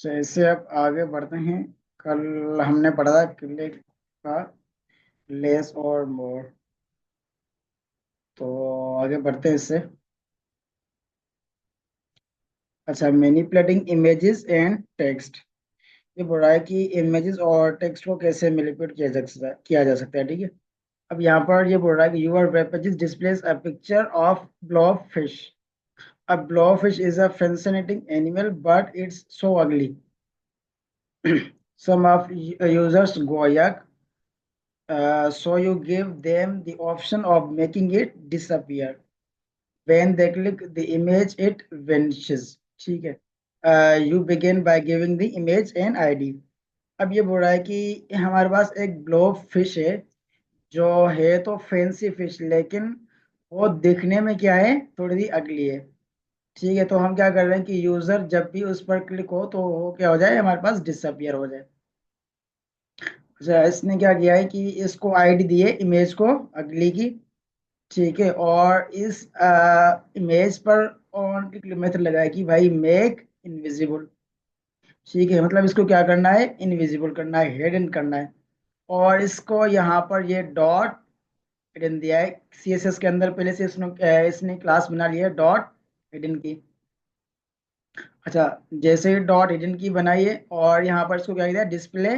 जैसे अब आगे बढ़ते हैं। कल हमने पढ़ा था क्लिक का लेस और मोर। तो आगे बढ़ते हैं इससे। अच्छा, मैनिपुलेटिंग इमेजेस एंड टेक्स्ट। ये बोल रहा है कि इमेजेस और टेक्स्ट को कैसे मैनिपुलेट किया जा सकता है। ठीक है। अब यहाँ पर ये बोल रहा है कि your web pages displays a picture of blowfish. A blowfish is a fascinating animal, but it's so ugly. Some of users go yuck, so you give them the option of making it disappear. When they click the image, it vanishes. ठीक है। You begin by giving the image an ID. अब ये बोल रहा है कि हमारे पास एक ब्लो फिश है, जो है तो फैंसी फिश, लेकिन वो दिखने में क्या है, थोड़ी सी अगली है। ठीक है। तो हम क्या कर रहे हैं कि यूजर जब भी उस पर क्लिक हो तो वो क्या हो जाए, हमारे पास डिसअपियर हो जाए। अच्छा, इसने क्या किया है कि इसको आईडी दी है इमेज को अगली की। ठीक है। और इस इमेज पर ऑन क्लिक मेथड लगाया कि भाई मेक इनविजिबल। ठीक है। मतलब इसको क्या करना है, इनविजिबल करना है, हिडन करना है। और इसको यहाँ पर ये डॉट हिडन दिया है। सीएसएस के अंदर पहले से इसने क्लास बना लिया है डॉट हिडन की। अच्छा, जैसे ही डॉट हिडन की बनाई है और यहाँ पर इसको क्या किया, डिस्प्ले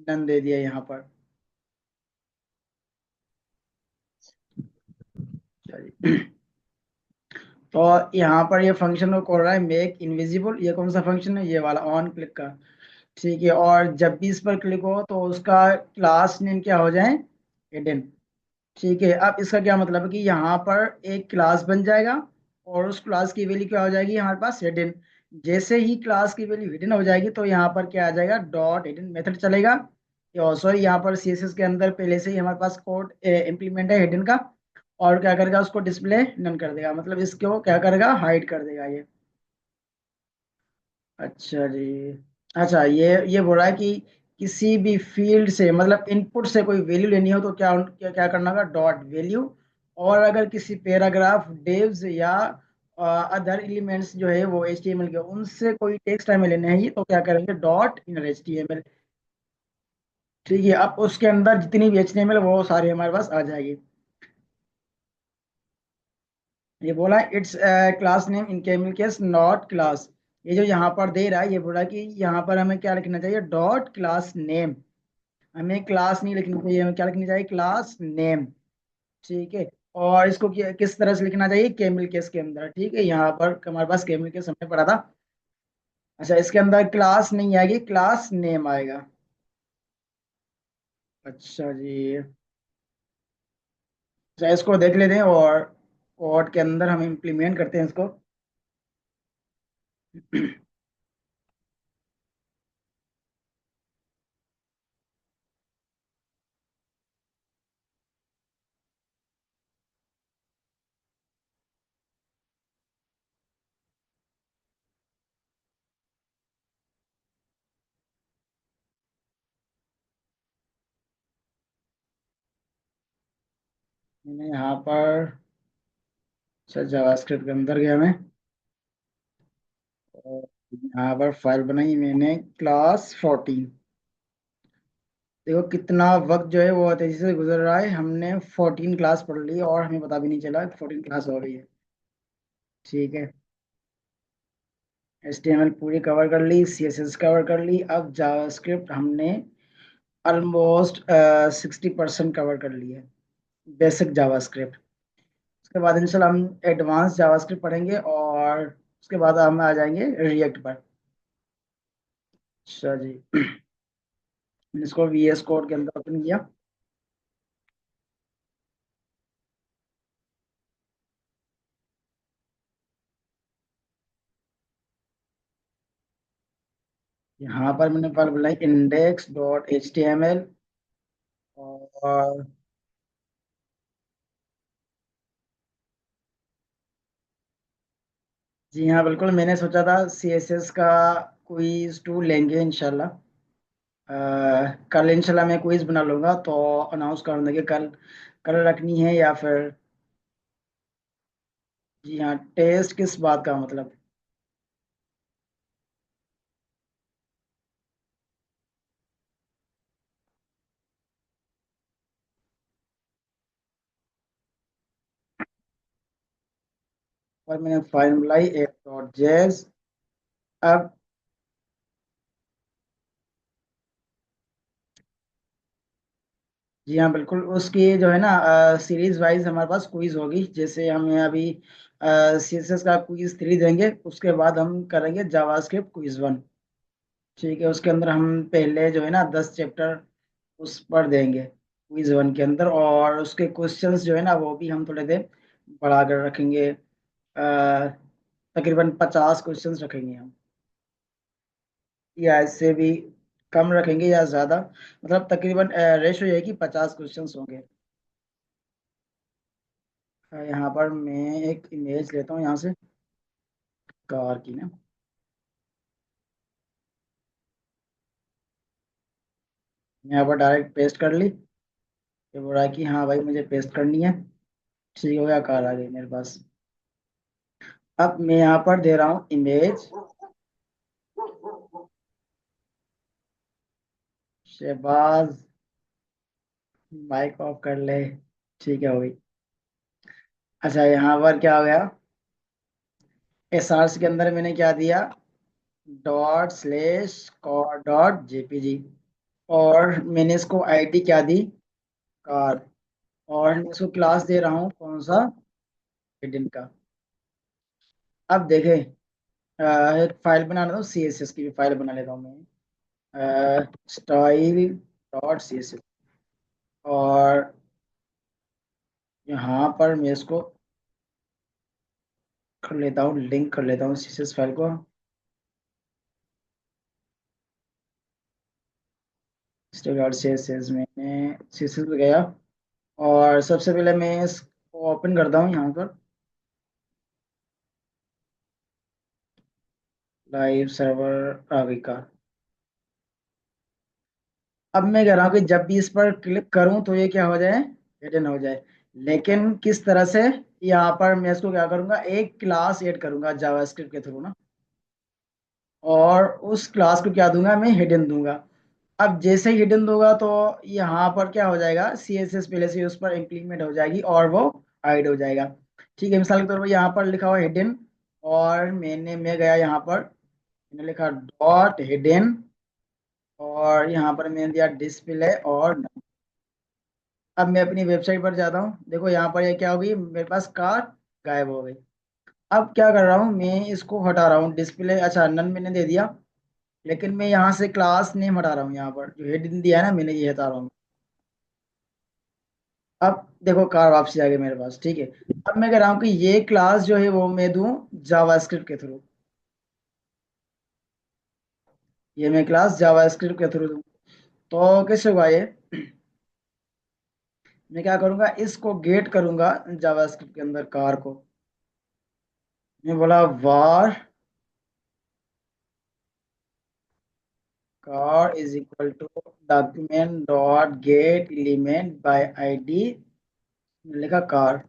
नन दे दिया यहाँ पर। चलिए। तो यहाँ पर ये फंक्शन को कॉल रहा है मेक इनविजिबल। ये कौन सा फंक्शन है, ये वाला ऑन क्लिक का। ठीक है। और जब भी इस पर क्लिक हो तो उसका क्लास नेम क्या हो जाए, हिडन। ठीक है। अब इसका क्या मतलब है कि यहाँ पर एक क्लास बन जाएगा और उस क्लास की वैल्यू क्या हो जाएगी हमारे पास, हिडन। जैसे ही क्लास की वैल्यू हिडन हो जाएगी तो यहाँ पर क्या आ जाएगा, डॉट हिडन मेथड चलेगा। सॉरी, यहाँ पर सीएसएस के अंदर पहले से ही हमारे पास कोड इंप्लीमेंट है हिडन का। और क्या करेगा, उसको डिस्प्ले नन कर देगा, मतलब इसको क्या करेगा, हाइड कर देगा ये। अच्छा जी। अच्छा, ये बोल रहा है कि किसी भी फील्ड से, मतलब इनपुट से कोई वैल्यू लेनी हो तो क्या क्या करना होगा, डॉट वैल्यू। और अगर किसी पैराग्राफ डेव्स या अदर एलिमेंट्स जो है वो एचटीएमएल के, उनसे कोई टेक्स्ट हमें लेने हैं तो क्या करेंगे, डॉट इनर एचटीएमएल। ठीक है। अब उसके अंदर जितनी भी एचटीएमएल वो सारे हमारे पास आ जाएगी। ये बोला it's class name in camel case not class. ये जो यहाँ पर दे रहा है, ये बोला कि यहाँ पर हमें क्या लिखना चाहिए, डॉट क्लास नेम। हमें क्लास नहीं लिखनी चाहिए, हमें क्या लिखनी चाहिए, क्लास नेम। ठीक है। और इसको किस तरह से लिखना चाहिए, केमिल केस के अंदर। ठीक है। यहाँ पर हमारे पास केमिल केस हमने पढ़ा था। अच्छा, इसके अंदर क्लास नहीं आएगी, क्लास नेम आएगा। अच्छा जी। अच्छा, इसको देख लेते हैं और कोड के अंदर हम इम्प्लीमेंट करते हैं इसको। मैंने यहाँ पर, अच्छा, जावास्क्रिप्ट के अंदर गया मैं और यहाँ पर फाइल बनाई मैंने क्लास 14। देखो कितना वक्त जो है वो तेजी से गुजर रहा है। हमने 14 क्लास पढ़ ली और हमें पता भी नहीं चला 14 क्लास हो गई है। ठीक है। HTML पूरी कवर कर ली, CSS कवर कर ली, अब जावास्क्रिप्ट हमने ऑलमोस्ट 60% कवर कर ली है, बेसिक जावास्क्रिप्ट। उसके बाद इंशाल्लाह हम एडवांस जावास्क्रिप्ट पढ़ेंगे और उसके बाद हम आ जाएंगे रिएक्ट पर। अच्छा जी। मैंने इसको VS कोड के अंदर ओपन किया। यहाँ पर मैंने फाइल बनाई index.html। और जी हाँ, बिल्कुल, मैंने सोचा था CSS का क्विज टू लेंगे इंशाल्लाह। कल इंशाल्लाह मैं क्विज बना लूंगा तो अनाउंस कर देंगे कल। कल रखनी है या फिर, जी हाँ, टेस्ट किस बात का मतलब। और मैंने फाइल बुलाई एप डॉट जेस। अब जी हाँ बिल्कुल, उसकी जो है ना सीरीज वाइज हमारे पास क्विज होगी। जैसे हमें अभी सीएसएस का क्विज 3 देंगे, उसके बाद हम करेंगे जावास्क्रिप्ट क्विज 1। ठीक है, उसके अंदर हम पहले जो है ना 10 चैप्टर उस पर देंगे क्विज 1 के अंदर, और उसके क्वेश्चंस जो है ना वो भी हम थोड़े देर बढ़ा कर रखेंगे। तकरीबन 50 क्वेश्चंस रखेंगे हम, या इससे भी कम रखेंगे या ज़्यादा, मतलब तकरीबन रेशो ये है कि 50 क्वेश्चंस होंगे। यहाँ पर मैं एक इमेज लेता हूँ यहाँ से कार की ना। यहाँ पर डायरेक्ट पेस्ट कर ली। ये बोल रहा है कि हाँ भाई मुझे पेस्ट करनी है। ठीक हो गया, कार आ गई मेरे पास। अब मैं यहाँ पर दे रहा हूँ इमेज। शहबाज, माइक ऑफ कर ले। ठीक है, हो गई। अच्छा, यहाँ पर क्या हो गया, एसआरस के अंदर मैंने क्या दिया, dot slash car dot JPG. और मैंने इसको आईडी क्या दी, कार। और मैं इसको क्लास दे रहा हूँ कौन सा, हिडन का। अब देखें, एक फाइल बना लेता हूँ, सी एस एस की भी फाइल बना लेता हूँ मैं, style dot C S S. और यहाँ पर मैं इसको कर लेता हूँ, लिंक कर लेता हूँ सी एस एस फाइल को। Style dot C S S में सी एस एस में गया, और सबसे पहले मैं इसको ओपन करता हूँ यहाँ पर, लाइव सर्वर आ गई का। अब मैं कह रहा हूँ कि जब भी इस पर क्लिक करूँ तो ये क्या हो जाए, हिडन हो जाए। लेकिन किस तरह से, यहाँ पर मैं इसको क्या करूँगा, एक क्लास ऐड करूँगा जावास्क्रिप्ट के थ्रू ना, और उस क्लास को क्या दूंगा, मैं हिडन दूंगा। अब जैसे ही हिडन दूंगा तो यहाँ पर क्या हो जाएगा, सी एस एस पहले से उस पर इम्प्लीमेंट हो जाएगी और वो हाइड हो जाएगा। ठीक है, मिसाल के तौर पर यहाँ पर लिखा हुआ हिडन, और मैं गया यहाँ पर, मैंने लिखा डॉट हिडन, और यहाँ पर मैंने दिया डिस्प्ले और। अब मैं अपनी वेबसाइट पर जाता हूँ, देखो यहाँ पर ये क्या होगी, मेरे पास कार गायब हो गई। अब क्या कर रहा हूँ, मैं इसको हटा रहा हूँ, डिस्प्ले अच्छा नन मैंने दे दिया। लेकिन मैं यहाँ से क्लास नेम हटा रहा हूँ, यहाँ पर जो हेडिंग दिया है ना मैंने, ये हटा रहा हूँ। अब देखो कार वापसी आ गई मेरे पास। ठीक है, अब मैं कह रहा हूँ कि ये क्लास जो है वो मैं दूं जावास्क्रिप्ट के थ्रू। ये मैं क्लास जावास्क्रिप्ट के थ्रू दूं, तो कैसे होगा ये, मैं क्या करूंगा, इसको गेट करूंगा जावास्क्रिप्ट के अंदर कार को। मैं बोला var car is equal to document dot get element by ID, लिखा कार।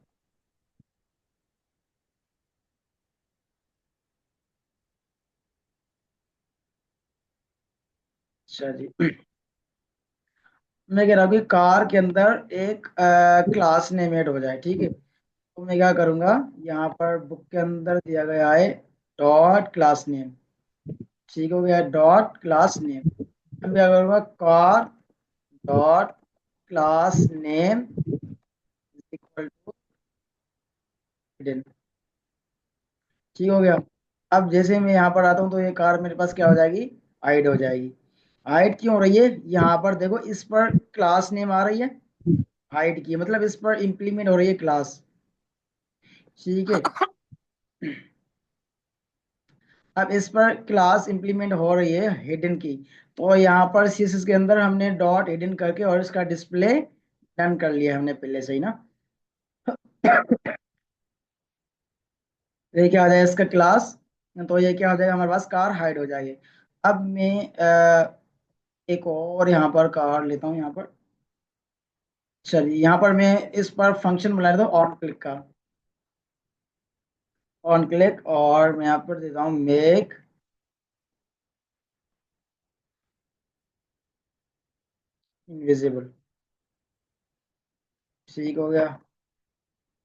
अच्छा जी, मैं कह रहा हूँ कि कार के अंदर एक क्लास नेम ऐड हो जाए। ठीक है, तो मैं क्या करूंगा, यहाँ पर बुक के अंदर दिया गया है डॉट क्लास नेम। ठीक हो गया, डॉट क्लास नेम। मैं क्या करूंगा, car dot class name equal to hidden. ठीक हो गया। अब जैसे मैं यहाँ पर आता हूँ तो ये कार मेरे पास क्या हो जाएगी, हाइड हो जाएगी। हाइड क्यों हो रही है, यहाँ पर देखो इस पर क्लास नेम आ रही है, हाइड की मतलब इस पर इंप्लीमेंट हो रही है क्लास। ठीक है, अब इस पर क्लास इंप्लीमेंट हो रही है हिडन की, तो यहाँ पर सीएसएस के अंदर हमने डॉट हिडन करके और इसका डिस्प्ले डन कर लिया हमने पहले से ही ना। ये क्या आ जाएगा इसका क्लास, तो ये क्या हो जाएगा, हमारे पास कार हाइड हो जाएगी। अब मैं एक और यहाँ पर कार लेता हूँ यहाँ पर। चलिए, यहाँ पर मैं इस पर फंक्शन बुला देता हूँ ऑन क्लिक का, ऑन क्लिक, और मैं यहाँ पर देता हूँ मेक इनविजिबल। ठीक हो गया,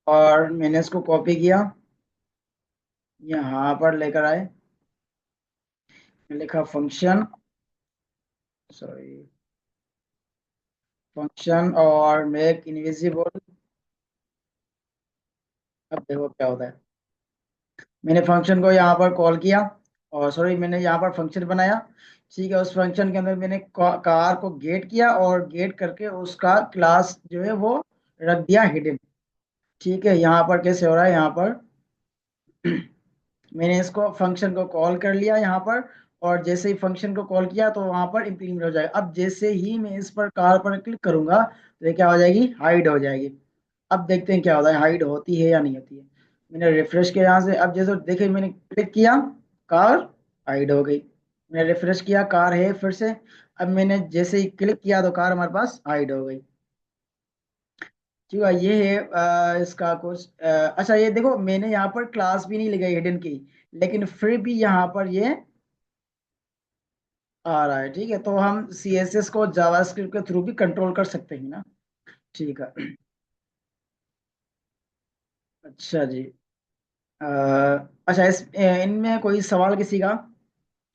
और मैंने इसको कॉपी किया, यहाँ पर लेकर आए, लिखा फंक्शन, सॉरी, फंक्शन और मेक इनविजिबल। अब देखो क्या होता है। मैंने फंक्शन को यहाँ पर कॉल किया, और सॉरी मैंने यहाँ पर फंक्शन बनाया। ठीक है, उस फंक्शन के अंदर मैंने कार को गेट किया, और गेट करके उसका क्लास जो है वो रख दिया हिडन। ठीक है, यहाँ पर कैसे हो रहा है, यहाँ पर मैंने इसको फंक्शन को कॉल कर लिया यहाँ पर, और जैसे ही फंक्शन को कॉल किया तो वहां पर इम्प्लीमेंट हो जाएगा। अब जैसे ही मैं इस पर कार पर क्लिक करूंगा तो ये क्या हो जाएगी, हाइड हो जाएगी। अब देखते हैं क्या होता है, हाइड होती है या नहीं होती है। मैंने रिफ्रेश किया यहाँ से, अब जैसे देखिए मैंने क्लिक किया, कार हाइड हो गई। मैंने रिफ्रेश किया, कार है फिर से। अब मैंने जैसे ही क्लिक किया तो कार हमारे पास हाइड हो गई। ठीक है, ये है इसका कुछ अच्छा ये देखो, मैंने यहाँ पर क्लास भी नहीं लगाई हिडन की, लेकिन फिर भी यहाँ पर ये आ रहा है। ठीक है, तो हम CSS को जावास्क्रिप्ट के थ्रू भी कंट्रोल कर सकते हैं ना। ठीक है। अच्छा जी। अ, अच्छा इनमें कोई सवाल किसी का,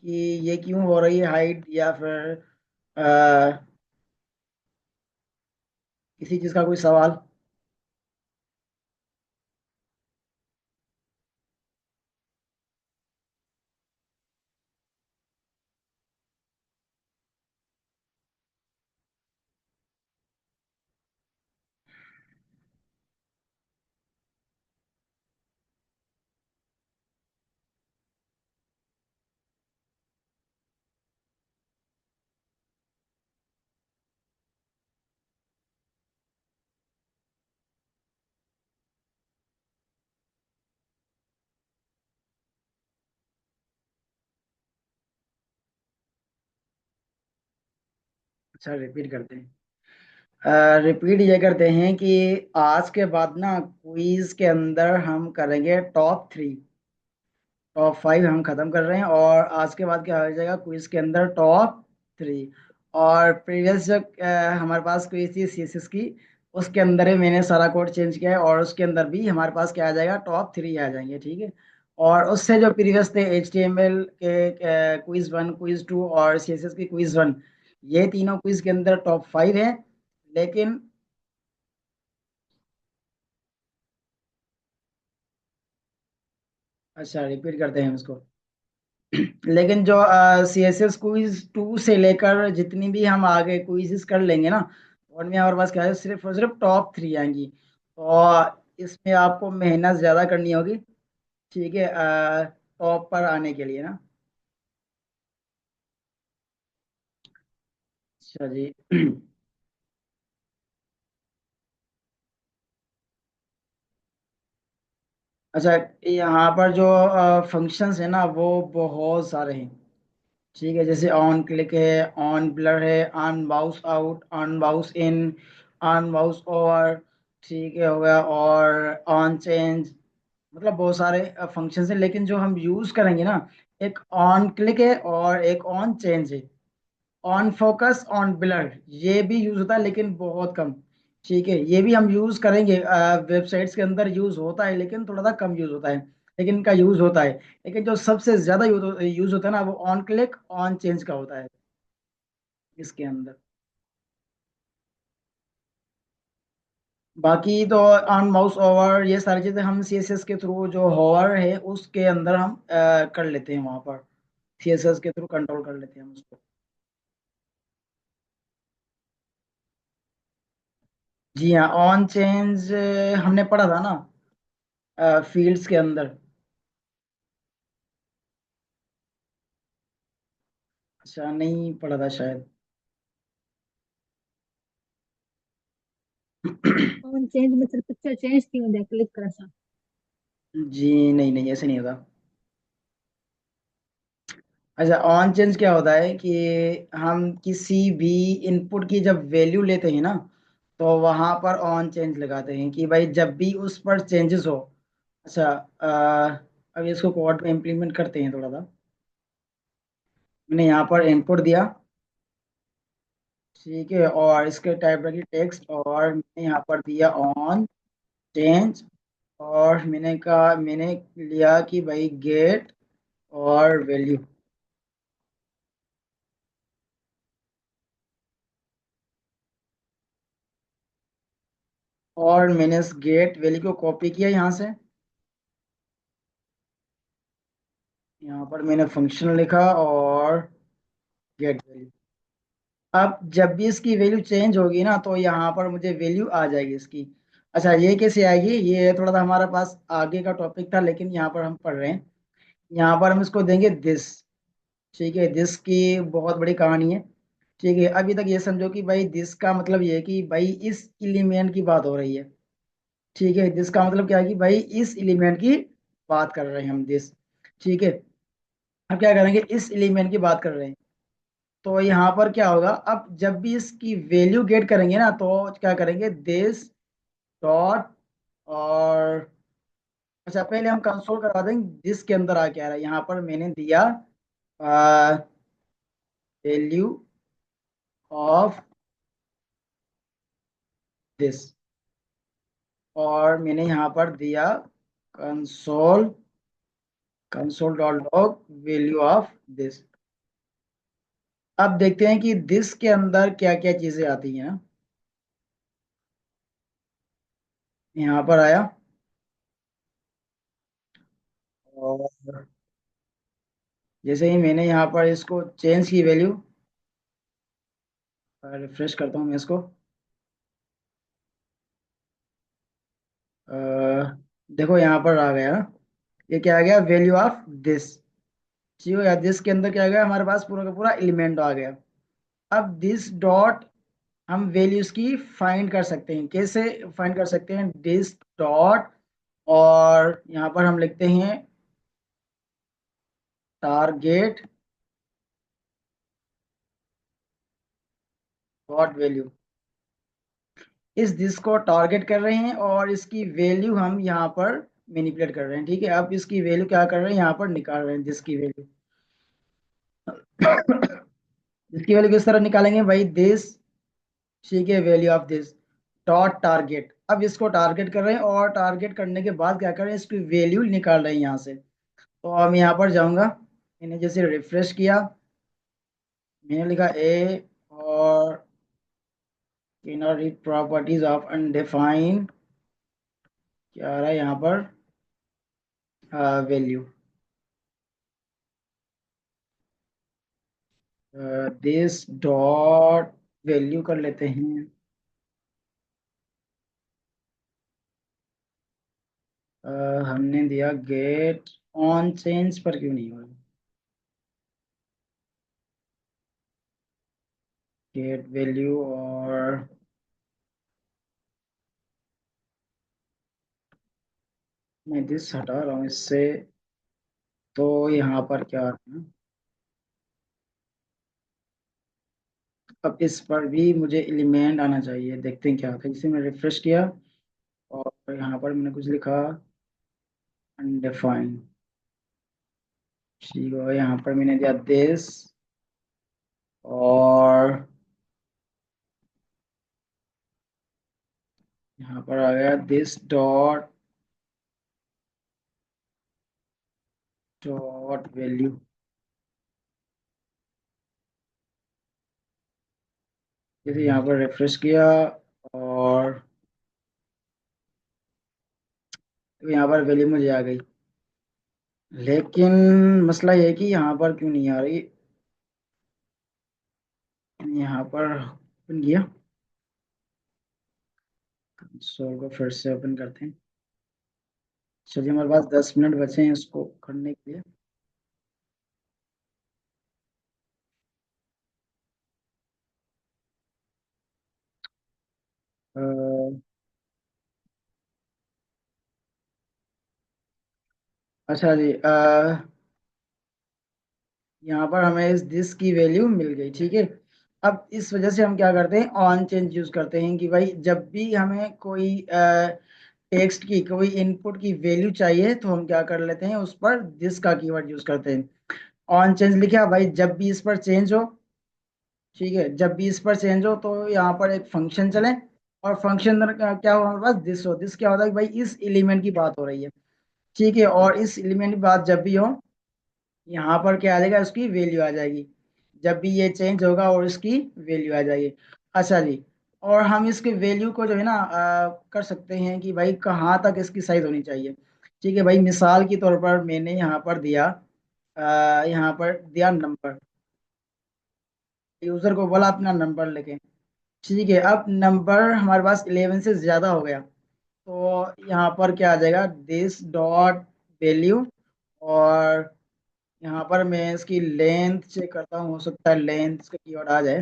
कि ये क्यों हो रही है हाइड, या फिर अ, किसी चीज का कोई सवाल। अच्छा रिपीट करते हैं, रिपीट ये करते हैं कि आज के बाद ना क्विज के अंदर हम करेंगे टॉप 3, टॉप 5 हम खत्म कर रहे हैं, और आज के बाद क्या हो जाएगा क्विज के अंदर टॉप 3। और प्रीवियस जो हमारे पास क्विज थी CSS की, उसके अंदर ही मैंने सारा कोड चेंज किया है, और उसके अंदर भी हमारे पास क्या आ जाएगा, टॉप 3 आ जाएंगे। ठीक है, और उससे जो प्रीवियस थे HTML के क्विज 1 क्विज 2 और CSS की क्विज 1, ये तीनों क्विज के अंदर टॉप 5 है। लेकिन अच्छा रिपीट करते हैं उसको। लेकिन जो CSS क्विज 2 से लेकर जितनी भी हम आगे क्विजेस कर लेंगे ना, उनमें हमारे पास क्या है, सिर्फ और सिर्फ टॉप 3 आएंगी। तो इसमें आपको मेहनत ज़्यादा करनी होगी। ठीक है, टॉप पर आने के लिए ना। अच्छा जी। अच्छा, यहाँ पर जो फंक्शंस है ना वो बहुत सारे हैं। ठीक है, जैसे ऑन क्लिक है, ऑन ब्लर है, on mouse out, on mouse in, on mouse over. ठीक है, हो गया, और ऑन चेंज। मतलब बहुत सारे फंक्शंस हैं, लेकिन जो हम यूज करेंगे ना, एक ऑन क्लिक है और एक ऑन चेंज है। ऑन फोकस, ऑन ब्लर, ये भी यूज होता है लेकिन बहुत कम। ठीक है, ये भी हम यूज करेंगे, वेबसाइट्स के अंदर यूज होता है लेकिन थोड़ा सा कम यूज होता है, लेकिन इनका यूज होता है। लेकिन जो सबसे ज्यादा यूज होता है ना, वो ऑन क्लिक ऑन चेंज का होता है इसके अंदर। बाकी तो ऑन माउस ओवर, ये सारी चीजें हम CSS के थ्रू, जो होवर है उसके अंदर हम कर लेते हैं वहां पर। CSS के थ्रू कंट्रोल कर लेते हैं हम उसको। जी हाँ, ऑन चेंज हमने पढ़ा था ना, फील्ड्स के अंदर। अच्छा नहीं पढ़ा था शायद। ऑन चेंज में सिर्फ पिक्चर चेंज की होंगे क्लिक करा सा। जी नहीं नहीं, ऐसे नहीं होता। अच्छा, ऑन चेंज क्या होता है कि हम किसी भी इनपुट की जब वैल्यू लेते हैं ना, तो वहां पर ऑन चेंज लगाते हैं कि भाई जब भी उस पर चेंजेस हो। अच्छा, अब इसको कोड में इम्प्लीमेंट करते हैं थोड़ा सा। मैंने यहाँ पर इनपुट दिया। ठीक है, और इसके टाइप रखी टेक्स्ट, और मैंने यहाँ पर दिया ऑन चेंज, और मैंने लिया कि भाई गेट और वैल्यू। और मैंने इस गेट वैल्यू को कॉपी किया यहाँ से। यहाँ पर मैंने फंक्शन लिखा और गेट वैल्यू। अब जब भी इसकी वैल्यू चेंज होगी ना तो यहाँ पर मुझे वैल्यू आ जाएगी इसकी। अच्छा, ये कैसे आएगी? ये थोड़ा सा हमारा पास आगे का टॉपिक था, लेकिन यहाँ पर हम पढ़ रहे हैं। यहाँ पर हम इसको देंगे दिस। ठीक है, दिस की बहुत बड़ी कहानी है। ठीक है, अभी तक ये समझो कि भाई दिस का मतलब ये है कि भाई इस एलिमेंट की बात हो रही है। ठीक है, दिस का मतलब क्या है कि भाई इस एलिमेंट की बात कर रहे हैं हम, दिस। ठीक है, अब क्या करेंगे, इस एलिमेंट की बात कर रहे हैं। तो यहाँ पर क्या होगा, अब जब भी इसकी वैल्यू गेट करेंगे ना तो क्या करेंगे, दिस डॉट। और अच्छा, पहले हम कंसोल करवा देंगे दिस के अंदर आ क्या रहा है। यहाँ पर मैंने दिया वैल्यू ऑफ दिस। और मैंने यहाँ पर दिया console console dot log value of this. अब देखते हैं कि दिस के अंदर क्या क्या चीजें आती हैं ना। यहाँ पर आया। और जैसे ही मैंने यहाँ पर इसको चेंज की वैल्यू, रिफ्रेश करता हूँ मैं इसको। अ, देखो यहाँ पर आ गया ना, ये क्या आ गया, वैल्यू ऑफ दिस। ठीक है, दिस के अंदर क्या आ गया, हमारे पास पूरा का पूरा एलिमेंट आ गया। अब दिस डॉट हम वैल्यूज की फाइंड कर सकते हैं। कैसे फाइंड कर सकते हैं, दिस डॉट। और यहाँ पर हम लिखते हैं टारगेट डॉट वैल्यू। इस दिस को टारगेट कर रहे हैं और इसकी वैल्यू हम यहाँ पर मैनिपुलेट कर रहे हैं। ठीक है, अब इसकी वैल्यू क्या कर रहे हैं, यहाँ पर निकाल रहे हैं दिस की वैल्यू। इसकी वैल्यू किस तरह निकालेंगे भाई, दिस। ठीक है, value of this dot target. अब इसको टारगेट कर रहे हैं और टारगेट करने के बाद क्या कर रहे हैं, इसकी वैल्यू निकाल रहे हैं यहाँ से। तो अब मैं यहाँ पर जाऊंगा, मैंने जैसे रिफ्रेश किया, मैंने लिखा ए और cannot read properties of undefined, क्या आ रहा है यहाँ पर, वैल्यू। दिस डॉट वैल्यू कर लेते हैं। हमने दिया गेट ऑन चेंज पर क्यों नहीं हुआ, गेट वैल्यू। और मैं दिस हटा रहा हूँ इससे। तो यहाँ पर क्या आ रहा है, अब इस पर भी मुझे एलिमेंट आना चाहिए। देखते हैं क्या होता है। जैसे मैं रिफ्रेश किया और यहाँ पर मैंने कुछ लिखा अनडिफाइंड। ठीक है, यहाँ पर मैंने दिया दिस। और यहाँ पर आ गया दिस डॉट डॉट वैल्यू। जैसे यहाँ पर रिफ्रेश किया और यहाँ पर वैल्यू मुझे आ गई। लेकिन मसला ये है कि यहाँ पर क्यों नहीं आ रही। यहाँ पर ओपन किया, कंसोल को फिर से ओपन करते हैं। चलिए, हमारे पास 10 मिनट बचे हैं इसको करने के लिए। अ, अच्छा जी, यहाँ पर हमें इस दिस की वैल्यू मिल गई। ठीक है, अब इस वजह से हम क्या करते हैं, ऑन चेंज यूज करते हैं कि भाई जब भी हमें कोई टेक्स्ट की कोई इनपुट की वैल्यू चाहिए तो हम क्या कर लेते हैं, उस पर दिस का कीवर्ड यूज करते हैं। ऑन चेंज लिखा भाई, जब भी इस पर चेंज हो। ठीक है, जब भी इस पर चेंज हो तो यहाँ पर एक फंक्शन चले। और फंक्शन का क्या हुआ हमारे पास, दिस हो, दिस क्या होता है कि भाई इस एलिमेंट की बात हो रही है, ठीक है, और इस एलिमेंट की बात जब भी हो, यहाँ पर क्या आ जाएगा, उसकी वैल्यू आ जाएगी, जब भी ये चेंज होगा और इसकी वैल्यू आ जाएगी। अच्छा जी, और हम इसके वैल्यू को जो है ना कर सकते हैं कि भाई कहाँ तक इसकी साइज होनी चाहिए। ठीक है भाई, मिसाल के तौर पर मैंने यहाँ पर दिया, यहाँ पर दिया नंबर, यूजर को बोला अपना नंबर लेके, ठीक है, अब नंबर हमारे पास 11 से ज्यादा हो गया, तो यहाँ पर क्या आ जाएगा, दिस डॉट वैल्यू, और यहाँ पर मैं इसकी लेंथ चेक करता हूँ, हो सकता है लेंथ का कीवर्ड आ जाए,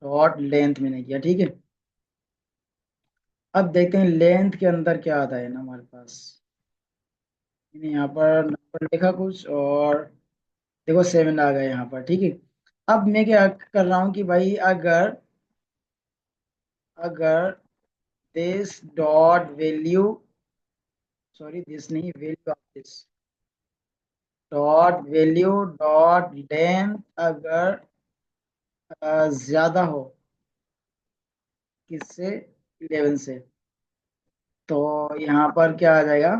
डॉट लेंथ मैंने किया, ठीक है। अब देखते हैं लेंथ के अंदर क्या आता है ना हमारे पास, मैंने यहाँ पर नंबर लिखा कुछ, और देखो 7 आ गया यहाँ पर, ठीक है। अब मैं क्या कर रहा हूँ कि भाई अगर अगर this dot value, sorry this नहीं, value of this dot value dot length अगर ज्यादा हो किससे, 11 से, तो यहाँ पर क्या आ जाएगा,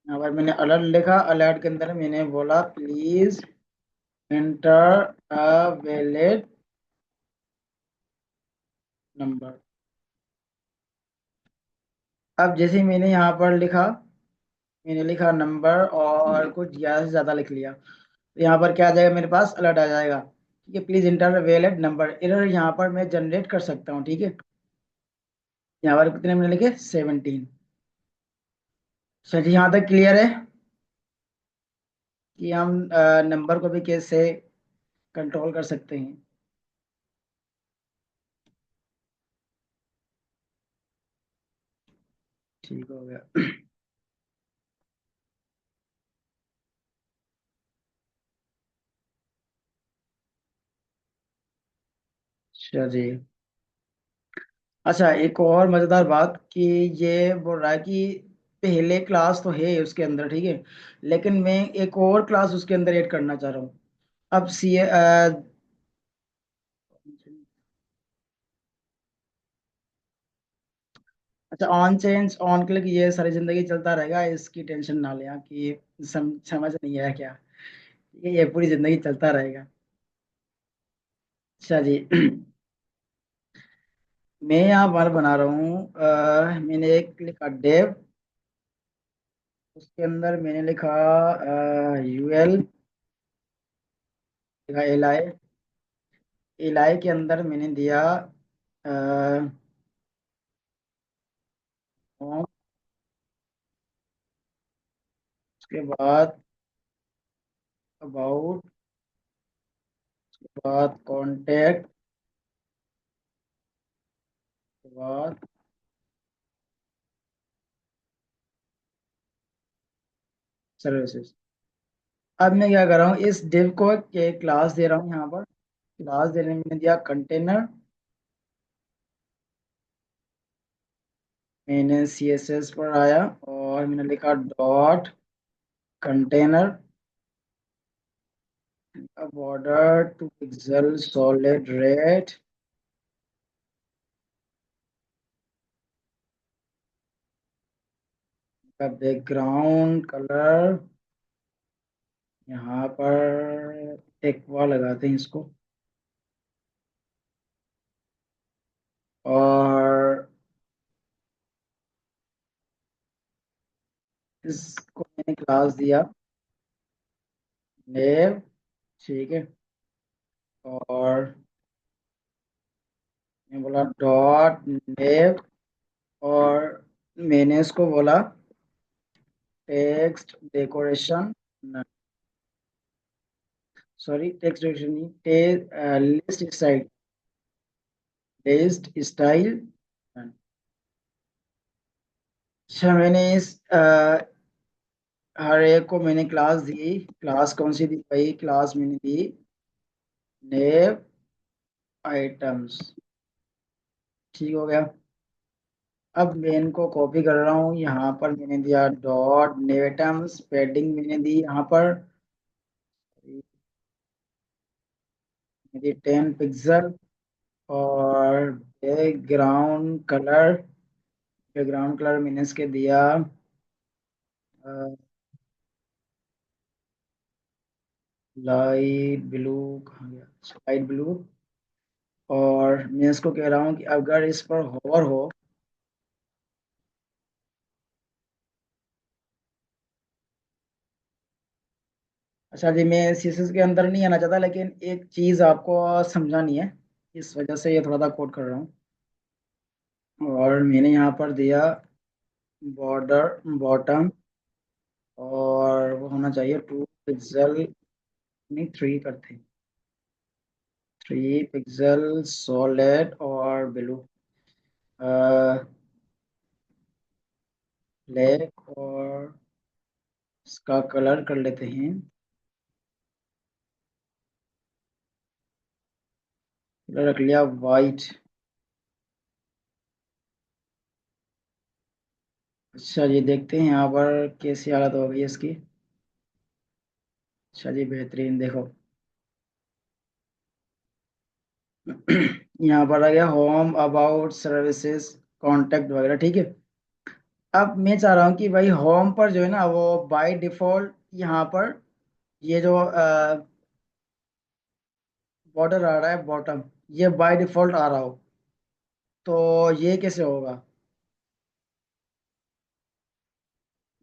यहाँ पर मैंने अलर्ट लिखा, अलर्ट के अंदर मैंने बोला please enter a valid number. अब जैसे ही मैंने यहाँ पर लिखा, मैंने लिखा नंबर और कुछ ज्यादा से ज्यादा लिख लिया, तो यहाँ पर क्या आ जाएगा, मेरे पास अलर्ट आ जाएगा, ठीक है, please enter valid number, error यहाँ पर मैं जनरेट कर सकता हूँ, ठीक है। यहाँ पर कितने मैंने लिखे, 17। चलिए यहाँ तक क्लियर है कि हम नंबर को भी कैसे कंट्रोल कर सकते हैं। ठीक हो गया। चलिए, अच्छा एक और मजेदार बात कि ये बोल रहा है कि पहले क्लास तो है उसके अंदर, ठीक है, लेकिन मैं एक और क्लास उसके अंदर ऐड करना चाह रहा हूँ। अब सी अच्छा, ऑन चेंज ऑन क्लिक ये सारी जिंदगी चलता रहेगा, इसकी टेंशन ना लें कि समझ नहीं आया क्या, ये पूरी जिंदगी चलता रहेगा। अच्छा जी। मैं यहाँ पर बना रहा हूँ, मैंने एक लिखा डेव, उसके अंदर मैंने लिखा यूएल, लिखा एल आई, एल आई के अंदर मैंने दिया home, उसके बाद अबाउट, बाद कॉन्टेक्ट, के बाद सर्विसेज। अब मैं क्या कर रहा हूँ, इस डिव को के क्लास दे रहा हूँ, यहाँ पर क्लास देने में मैंने दिया कंटेनर, मैंने सी एस एस पर आया और मैंने लिखा dot container border to pixel solid red का बैकग्राउंड कलर, यहाँ पर एक्वा लगाते हैं इसको, और इसको मैंने क्लास दिया नेव, ठीक है, और मैं बोला डॉट नेव, और मैंने इसको बोला text decoration, sorry text decoration नहीं, लिस्ट स्टाइल, लिस्ट स्टाइल। अच्छा, मैंने इस हर एक को मैंने क्लास दी, क्लास कौन सी दी भाई, क्लास मैंने दी नेव आइटम्स, ठीक हो गया। अब मैं इनको कॉपी कर रहा हूँ, यहाँ पर मैंने दिया डॉट नेटम्स, पैडिंग मैंने दी यहाँ पर 10 पिक्सल, और बैकग्राउंड कलर मैंने इसके दिया लाइट ब्लू। कहाँ गया, लाइट ब्लू। और मैं इसको कह रहा हूँ कि अगर इस पर होवर हो, अच्छा जी, मैं सीएसएस के अंदर नहीं आना चाहता, लेकिन एक चीज आपको समझानी है, इस वजह से ये थोड़ा सा कोड कर रहा हूँ। और मैंने यहाँ पर दिया बॉर्डर बॉटम, और वो होना चाहिए 2 पिक्सल, नहीं 3 करते, 3 पिक्सल सॉलिड और ब्लू, ब्लैक, और इसका कलर कर लेते हैं, कलर रख लिया वाइट। अच्छा जी, देखते हैं यहाँ पर कैसी हालत हो गई है इसकी। अच्छा जी, बेहतरीन, देखो यहाँ पर आ गया होम, अबाउट, सर्विसेज, कांटेक्ट वगैरह, ठीक है। अब मैं चाह रहा हूँ कि भाई होम पर जो है ना, वो बाय डिफॉल्ट यहाँ पर ये जो बॉर्डर आ रहा है बॉटम, ये बाय डिफॉल्ट आ रहा हो, तो ये कैसे होगा?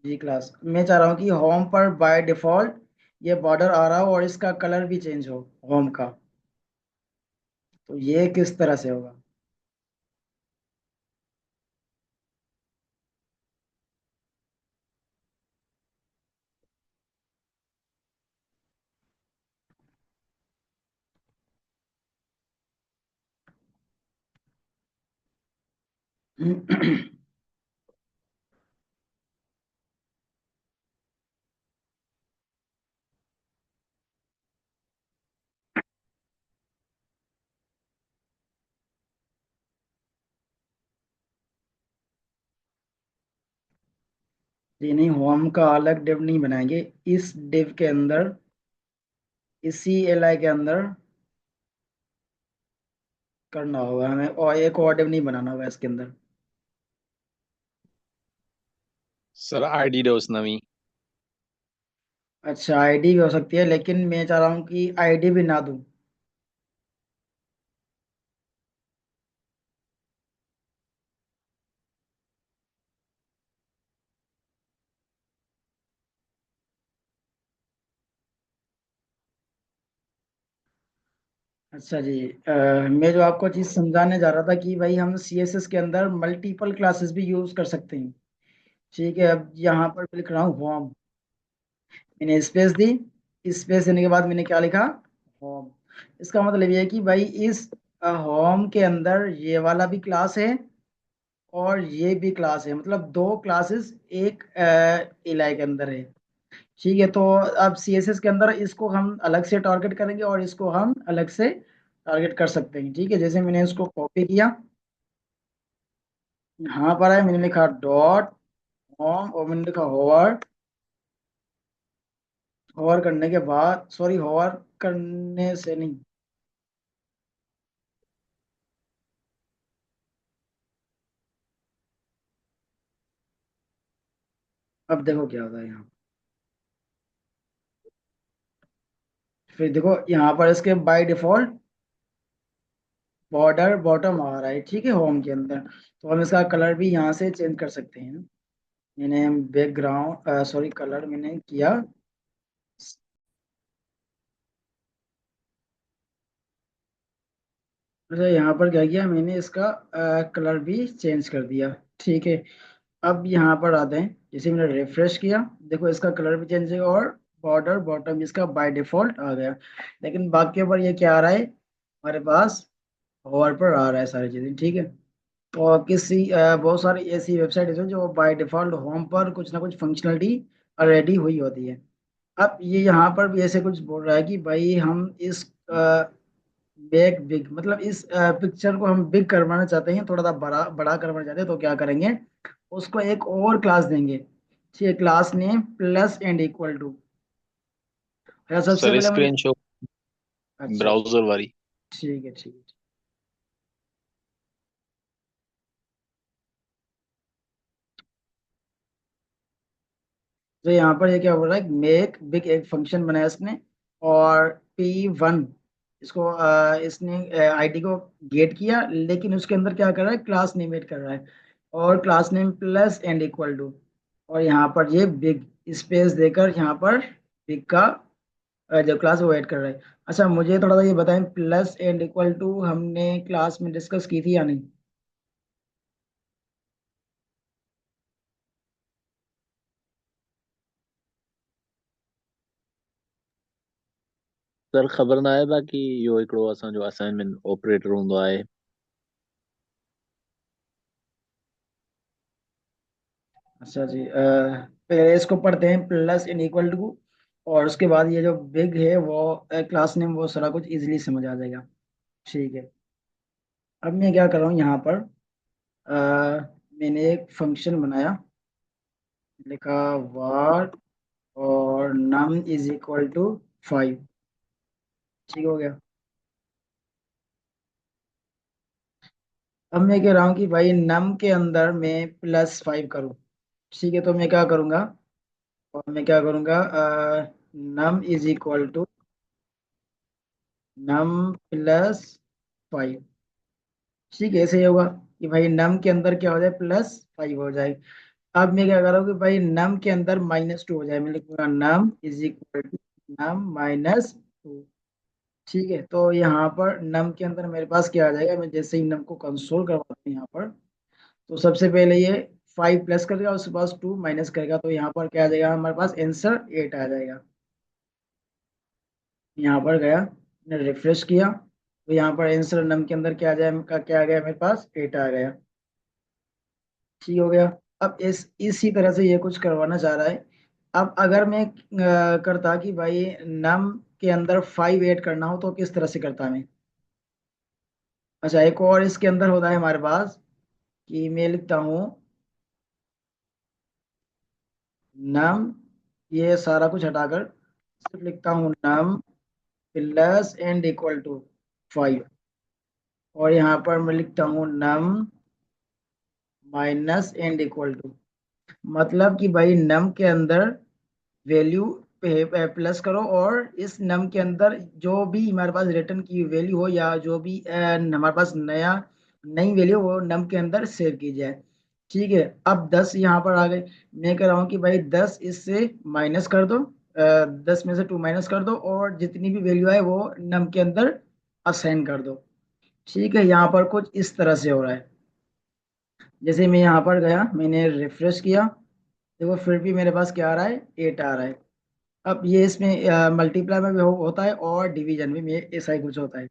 जी क्लास, मैं चाह रहा हूँ कि होम पर बाय डिफॉल्ट ये बॉर्डर आ रहा हो और इसका कलर भी चेंज हो होम का, तो ये किस तरह से होगा? ये नहीं, होम का अलग डिव नहीं बनाएंगे, इस डिव के अंदर, इसी एल आई के अंदर करना होगा हमें, और एक और डिव नहीं बनाना होगा इसके अंदर। सर आईडी दो उस नवी। अच्छा, आईडी भी हो सकती है, लेकिन मैं चाह रहा हूँ कि आईडी भी ना दूं। अच्छा जी, मैं जो आपको चीज समझाने जा रहा था कि भाई हम सीएसएस के अंदर मल्टीपल क्लासेस भी यूज कर सकते हैं, ठीक है। अब यहाँ पर मैं लिख रहा हूँ होम, मैंने स्पेस दी, स्पेस देने के बाद मैंने क्या लिखा, होम। इसका मतलब ये है कि भाई इस होम के अंदर ये वाला भी क्लास है और ये भी क्लास है, मतलब दो क्लासेस एक एलआई के अंदर है, ठीक है। तो अब सीएसएस के अंदर इसको हम अलग से टारगेट करेंगे और इसको हम अलग से टारगेट कर सकते हैं, ठीक है। जैसे मैंने इसको कॉपी किया, यहाँ पर है, मैंने लिखा डॉट होम और मैंने लिखा होवर। होवर करने के बाद, सॉरी, होवर करने से नहीं, अब देखो क्या होता है यहाँ, फिर देखो यहाँ पर इसके बाय डिफॉल्ट बॉर्डर बॉटम आ रहा है, ठीक है, होम के अंदर। तो हम इसका कलर भी यहाँ से चेंज कर सकते हैं। मैंने बैकग्राउंड, सॉरी, कलर मैंने किया, अच्छा यहाँ पर क्या किया मैंने, इसका कलर भी चेंज कर दिया, ठीक है। अब यहाँ पर आते हैं, जैसे मैंने रिफ्रेश किया, देखो इसका कलर भी चेंज है और बॉर्डर बॉटम इसका बाय डिफॉल्ट आ गया। लेकिन बाकी पर ये क्या आ रहा है हमारे पास, होवर पर आ रहा है सारी चीजें, ठीक है। तो बहुत सारी ऐसी वेबसाइट है जो बाय डिफॉल्ट होम पर कुछ ना कुछ फंक्शनलिटी रेडी हुई होती है। अब ये यहाँ पर भी ऐसे कुछ बोल रहा है कि भाई हम इस मेक बिग, मतलब इस पिक्चर को हम बिग करवाना चाहते हैं, थोड़ा सा बड़ा बड़ा करवाना चाहते हैं, तो क्या करेंगे, उसको एक और क्लास देंगे। ठीक है, class name plus and equal to. सबसे सर पहले मुझे, स्क्रीन शॉट अच्छा ब्राउजर वाली। ठीक है ठीक है। तो यहाँ पर ये क्या बोल रहा है, मेक बिग एक फंक्शन बनाया इसने, और P1 इसको इसने आईडी को गेट किया, लेकिन उसके अंदर क्या कर रहा है, क्लास नेम एड कर रहा है, और class name plus and equal to, और यहाँ पर ये बिग स्पेस देकर यहाँ पर बिग का जो क्लास वो ऐड कर रहा है। अच्छा मुझे थोड़ा सा ये बताएं, प्लस एंड इक्वल टू हमने क्लास में डिस्कस की थी या नहीं? सर ख़बर न आहे बाक़ी इहो हिकिड़ो असांजो असाइनमेंट ऑपरेटर हूंदो आहे। अच्छा जी, पहले इसको पढ़ते हैं, प्लस एंड इक्वल टू, और उसके बाद ये जो बिग है वो क्लास नेम, वो सारा कुछ इजीली समझ आ जाएगा। ठीक है, अब मैं क्या कर रहा हूँ यहाँ पर, मैंने एक फंक्शन बनाया, लिखा var और num इज इक्वल टू 5। ठीक हो गया। अब मैं कह रहा हूँ कि भाई num के अंदर मैं +5 करूँ। ठीक है, तो मैं क्या करूँगा, और मैं क्या करूँगा, num is equal to num +5। ठीक है, ऐसे ही होगा कि भाई num के अंदर क्या हो जाए, +5 हो जाए। अब मैं क्या कर रहा हूँ कि भाई num के अंदर -2 हो जाए, मैं लिखूंगा num is equal to num -2। ठीक है, तो यहाँ पर नम के अंदर मेरे पास क्या आ जाएगा, मैं जैसे ही नम को कंसोल करवाता हूँ यहाँ पर, तो सबसे पहले ये 5 प्लस करेगा, उसके पास 2 माइनस करेगा, तो यहाँ पर क्या आ जाएगा, हमारे पास आंसर 8 आ जाएगा। यहाँ पर गया, मैंने रिफ्रेश किया, तो यहाँ पर आंसर नम के अंदर क्या आ जाए, क्या आ गया, मेरे पास 8 आ गया। ठीक हो गया। अब इसी तरह से ये कुछ करवाना चाह रहा है। अब अगर मैं करता कि भाई नम के अंदर 5 ऐड करना हो, तो किस तरह से करता मैं? अच्छा, एक और इसके अंदर होता है हमारे पास, कि मैं लिखता हूँ नम, ये सारा कुछ हटाकर सिर्फ लिखता हूँ num plus and equal to 5, और यहाँ पर मैं लिखता हूँ num minus and equal to, मतलब कि भाई नम के अंदर वैल्यू प्लस करो, और इस नम के अंदर जो भी हमारे पास रिटर्न की वैल्यू हो, या जो भी हमारे पास नई वैल्यू, वो नम के अंदर सेव की जाए। ठीक है, अब 10 यहाँ पर आ गए, मैं कह रहा हूँ कि भाई 10 इससे माइनस कर दो, 10 में से 2 माइनस कर दो, और जितनी भी वैल्यू है वो नम के अंदर असाइन कर दो। ठीक है, यहाँ पर कुछ इस तरह से हो रहा है। जैसे मैं यहाँ पर गया, मैंने रिफ्रेश किया, देखो फिर भी मेरे पास क्या आ रहा है, 8 आ रहा है। अब ये इसमें मल्टीप्लाई में भी होता है, और डिवीजन में भी ऐसा ही कुछ होता है।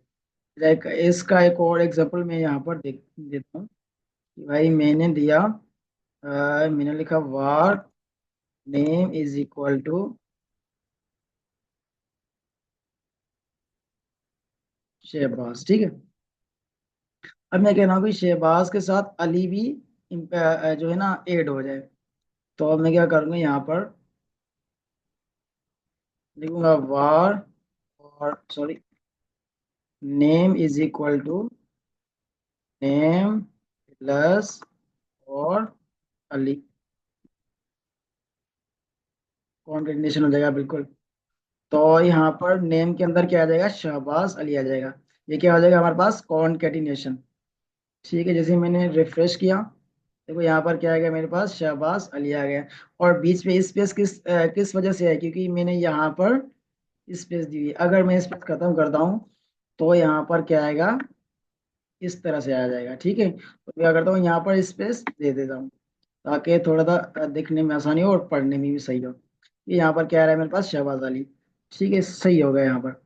लाइक इसका एक और एग्जांपल मैं यहाँ पर देख देता हूँ, कि भाई मैंने दिया, मैंने लिखा var name is equal to Shahbaz. ठीक है, अब मैं कह रहा हूँ कि शहबाज के साथ अली भी जो है ना ऐड हो जाए, तो अब मैं क्या करूँगा, यहाँ पर लिखूंगा var, और sorry, name is equal to name plus और अली, कॉन्केटिनेशन हो जाएगा बिल्कुल। तो यहाँ पर नेम के अंदर क्या आ जाएगा, शहबाज अली आ जाएगा। ये क्या हो जाएगा हमारे पास, कॉन्केटिनेशन। ठीक है, जैसे मैंने रिफ्रेश किया, देखो यहाँ पर क्या आ गया, मेरे पास शहबाज अली आ गया। और बीच में स्पेस किस वजह से है, क्योंकि मैंने यहाँ पर स्पेस दी हुई है। अगर मैं स्पेस खत्म करता हूँ, तो यहाँ पर क्या आएगा, इस तरह से आ जाएगा। ठीक है, तो मैं क्या करता हूँ, यहाँ पर स्पेस दे देता हूँ, ताकि थोड़ा सा दिखने में आसानी हो और पढ़ने में भी सही हो। ये यहाँ पर क्या आ रहा है मेरे पास, शहबाज अली। ठीक है, सही हो गया यहाँ पर।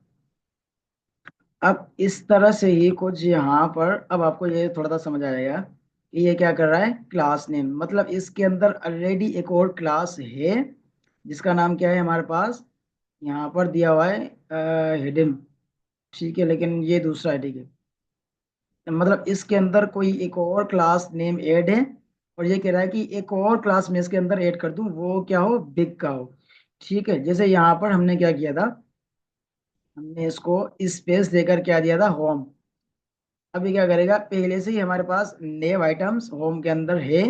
अब इस तरह से ही कुछ यहाँ पर, अब आपको ये थोड़ा सा समझ आ जाएगा कि ये क्या कर रहा है, क्लास नेम, मतलब इसके अंदर ऑलरेडी एक और क्लास है, जिसका नाम क्या है हमारे पास, यहाँ पर दिया हुआ है हिडन। ठीक है, लेकिन ये दूसरा है, ठीक है। मतलब इसके अंदर कोई एक और क्लास नेम ऐड है, और ये कह रहा है कि एक और क्लास में इसके अंदर ऐड कर दूं, वो क्या हो, बिग का हो। ठीक है, जैसे यहाँ पर हमने क्या किया था, हमने इसको स्पेस देकर क्या दिया था, होम। अभी क्या करेगा, पहले से ही हमारे पास नेव आइटम्स होम के अंदर है,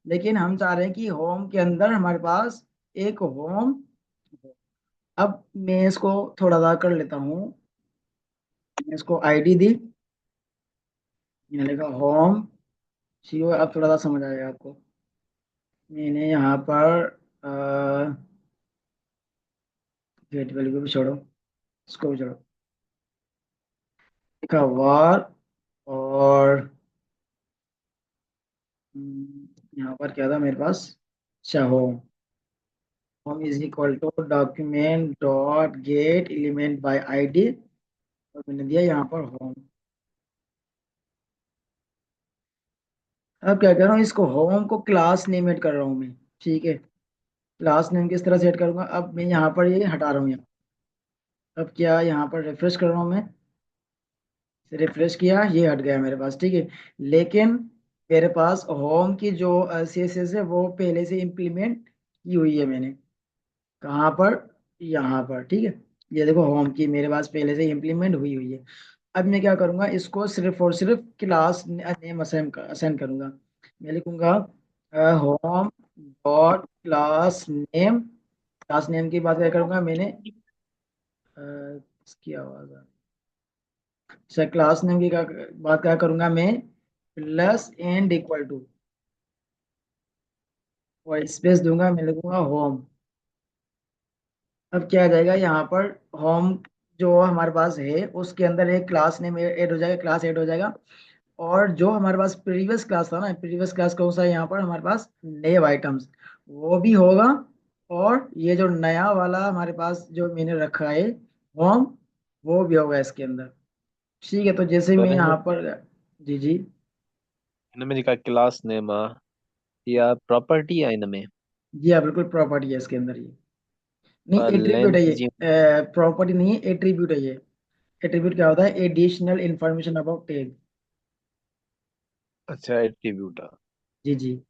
लेकिन हम चाह रहे हैं कि होम के अंदर हमारे पास एक होम। अब मैं इसको थोड़ा सा कर लेता हूँ, मैं इसको आईडी दी, मैंने लिखा होम। ठीक है, अब थोड़ा सा समझ आएगा आपको। मैंने यहाँ पर गेट वैल्यू को भी छोड़ो, इसको भी छोड़ो, लिखा वार। और यहाँ पर क्या था मेरे पास, अच्छा home. Home is equal to document dot get element by ID, और मैंने दिया यहाँ पर होम। अब क्या कर रहा हूँ, इसको होम को क्लास नेम ऐड कर रहा हूँ मैं। ठीक है, क्लास नेम किस तरह से ऐड करूंगा, अब मैं यहाँ पर ये हटा रहा हूँ यहाँ। अब क्या, यहाँ पर रिफ्रेश कर रहा हूँ मैं, रिफ्रेश किया, ये हट गया मेरे पास। ठीक है, लेकिन मेरे पास होम की जो सीएसएस है वो पहले से इम्प्लीमेंट की हुई है मैंने। कहाँ पर, यहाँ पर। ठीक है, ये देखो होम की मेरे पास पहले से इम्प्लीमेंट हुई हुई है। अब मैं क्या करूँगा, इसको सिर्फ और सिर्फ क्लास नेम असाइन करूँगा। मैं लिखूंगा home dot class name. Class name की बात क्या करूँगा मैंने, इसकी आवाज़ अच्छा, क्लास नेम की बात क्या करूंगा मैं, प्लस एंड इक्वल टू, और स्पेस दूंगा, मैं लिखूंगा होम। अब क्या आ जाएगा यहाँ पर, होम जो हमारे पास है उसके अंदर एक क्लास नेम ऐड हो जाएगा, क्लास ऐड हो जाएगा। और जो हमारे पास प्रीवियस क्लास था ना, प्रीवियस क्लास कौन सा है यहाँ पर, हमारे पास नेव आइटम्स, वो भी होगा। और ये जो नया वाला हमारे पास जो मैंने रखा है होम, वो भी होगा इसके अंदर। ठीक है, तो जैसे तो मैं यहाँ पर, जी जी, इनमें लिखा क्लास नेम या प्रॉपर्टी है इनमें जी हाँ, बिल्कुल प्रॉपर्टी है इसके अंदर ये, नहीं एट्रीब्यूट लेंथ है ये, जी। प्रॉपर्टी नहीं है, एट्रीब्यूट है ये। एट्रीब्यूट क्या होता है, एडिशनल इंफॉर्मेशन अबाउट टैग। अच्छा एट्रीब्यूट। जी जी,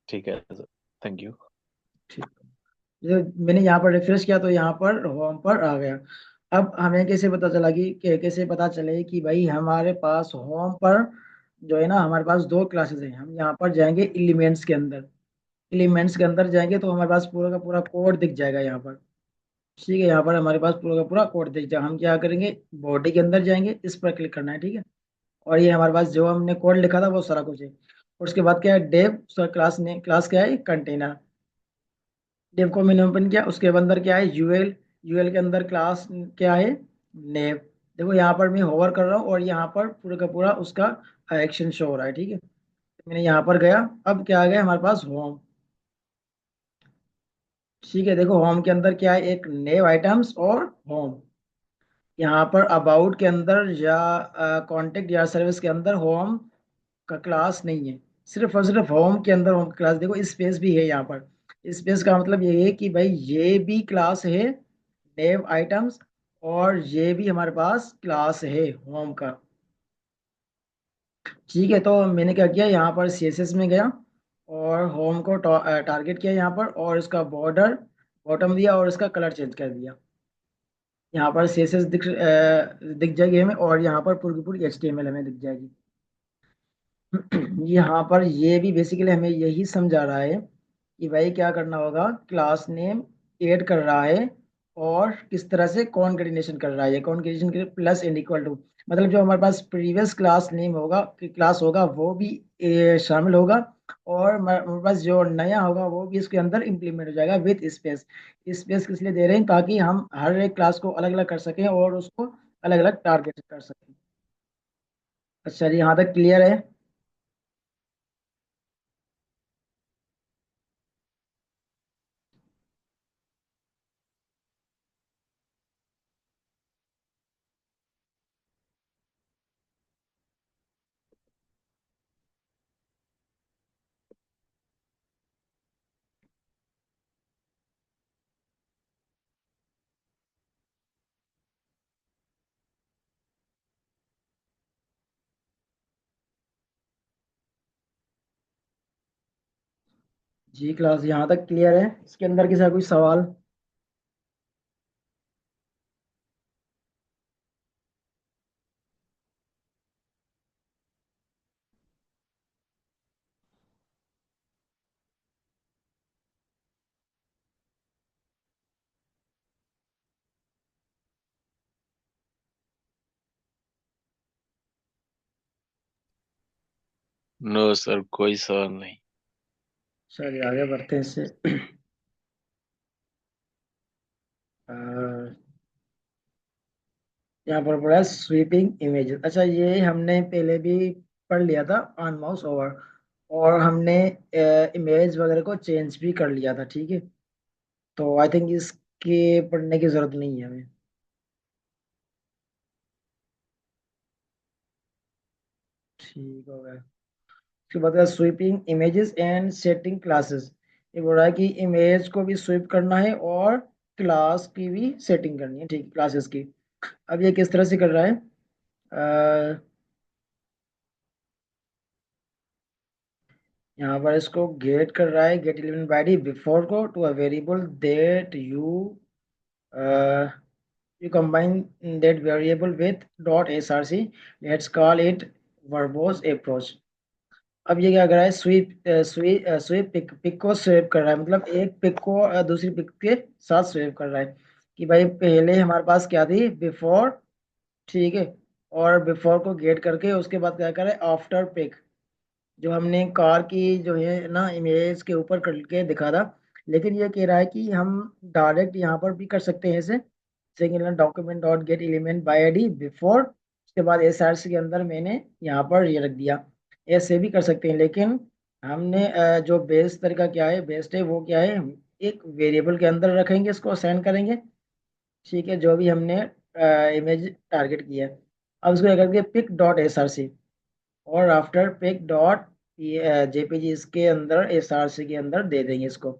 ठीक है सर, थैंक यू। ठीक। जैसे मैंने यहाँ पर रिफ्रेश किया तो यहाँ पर होम पर आ गया। अब हमें कैसे पता चला कि कैसे पता चले कि भाई हमारे पास होम पर जो है ना, हमारे पास दो क्लासेस हैं। हम यहाँ पर जाएंगे एलिमेंट्स के अंदर, एलिमेंट्स के अंदर जाएंगे तो हमारे पास पूरा का पूरा कोड दिख जाएगा यहाँ पर। ठीक है, यहाँ पर हमारे पास पूरा का पूरा कोड दिख जाएगा। हम क्या करेंगे, बॉडी के अंदर जाएंगे, इस पर क्लिक करना है। ठीक है, और ये हमारे पास जो हमने कोड लिखा था वो सारा कुछ है। और उसके बाद क्या है, डेव, उसका क्लास ने क्लास क्या है, कंटेनर। डेव को मैंने ओपन किया, उसके अंदर क्या है, यूएल। यूएल के अंदर क्लास क्या है, नेव। देखो यहाँ पर मैं होवर कर रहा हूँ और यहाँ पर पूरा का पूरा उसका एक्शन शो हो रहा है। ठीक है, मैंने यहाँ पर गया, अब क्या आ गया हमारे पास, होम। ठीक है, देखो होम के अंदर क्या है, एक नेव आइटम्स और होम। यहाँ पर अबाउट के अंदर या कांटेक्ट या सर्विस के अंदर होम का क्लास नहीं है। सिर्फ और सिर्फ होम के अंदर होम क्लास, देखो स्पेस भी है यहाँ पर। स्पेस का मतलब ये है कि भाई ये भी क्लास है नेव आइटम्स, और ये भी हमारे पास क्लास है होम का। ठीक है, तो मैंने क्या किया, यहाँ पर सीएसएस में गया और होम को टारगेट किया यहाँ पर, और इसका बॉर्डर बॉटम दिया और इसका कलर चेंज कर दिया। यहाँ पर सीएसएस दिख जाएगी हमें, और यहाँ पर पूरी की पूरी एचटीएमएल हमें दिख जाएगी। यहाँ पर ये भी बेसिकली हमें यही समझा रहा है कि भाई क्या करना होगा, क्लास नेम ऐड कर रहा है, और किस तरह से कॉन्केटिनेशन कर रहा है। कॉन्केटिनेशन के प्लस एंड इक्वल टू, मतलब जो हमारे पास प्रीवियस क्लास नेम होगा, क्लास होगा, वो भी शामिल होगा। और हमारे पास जो नया होगा वो भी इसके अंदर इंप्लीमेंट हो जाएगा विथ स्पेस। स्पेस किस लिए दे रहे हैं, ताकि हम हर एक क्लास को अलग अलग कर सकें और उसको अलग अलग टारगेट कर सकें। अच्छा जी, यहाँ तक क्लियर है। जी क्लास यहाँ तक क्लियर है। इसके अंदर किसी का कोई सवाल? नो सर, कोई सवाल नहीं। चलिए आगे बढ़ते हैं इससे। अ, यहाँ पर पड़ा है स्वीपिंग इमेजेस। अच्छा, ये हमने पहले भी पढ़ लिया था ऑन माउस ओवर, और हमने इमेज वगैरह को चेंज भी कर लिया था, ठीक है। तो आई थिंक इसके पढ़ने की जरूरत नहीं है हमें। ठीक हो गया। उसके बाद sweeping images and setting classes. ये बोल रहा है कि इमेज को भी स्वीप करना है और क्लास की भी सेटिंग करनी है, ठीक है, क्लासेस की। अब ये किस तरह से कर रहा है? अ, यहाँ पर इसको गेट कर रहा है, get element by D before को to a variable that you combine that variable with dot src. Let's call it verbose approach. अब ये क्या कर रहा है? स्वीप पिक पिक को स्वेप कर रहा है, मतलब एक पिक को दूसरी पिक के साथ स्वेप कर रहा है। कि भाई पहले हमारे पास क्या थी? बिफोर, ठीक है। और बिफोर को गेट करके उसके बाद क्या कर रहा है? आफ्टर पिक, जो हमने कार की जो है ना इमेज के ऊपर करके दिखा था। लेकिन ये कह रहा है कि हम डायरेक्ट यहाँ पर भी कर सकते हैं इसे। Second document dot get element by ID before, उसके बाद एसआरसी के अंदर मैंने यहाँ पर ये रख दिया। ऐसे भी कर सकते हैं, लेकिन हमने जो बेस्ट तरीका क्या है, बेस्ट है वो क्या है, हम एक वेरिएबल के अंदर रखेंगे, इसको असाइन करेंगे, ठीक है, जो भी हमने इमेज टारगेट किया है। अब उसको क्या करेंगे? पिक डॉट एसआरसी, और आफ्टर पिक डॉट जेपीजी इसके अंदर एसआरसी के अंदर दे देंगे इसको।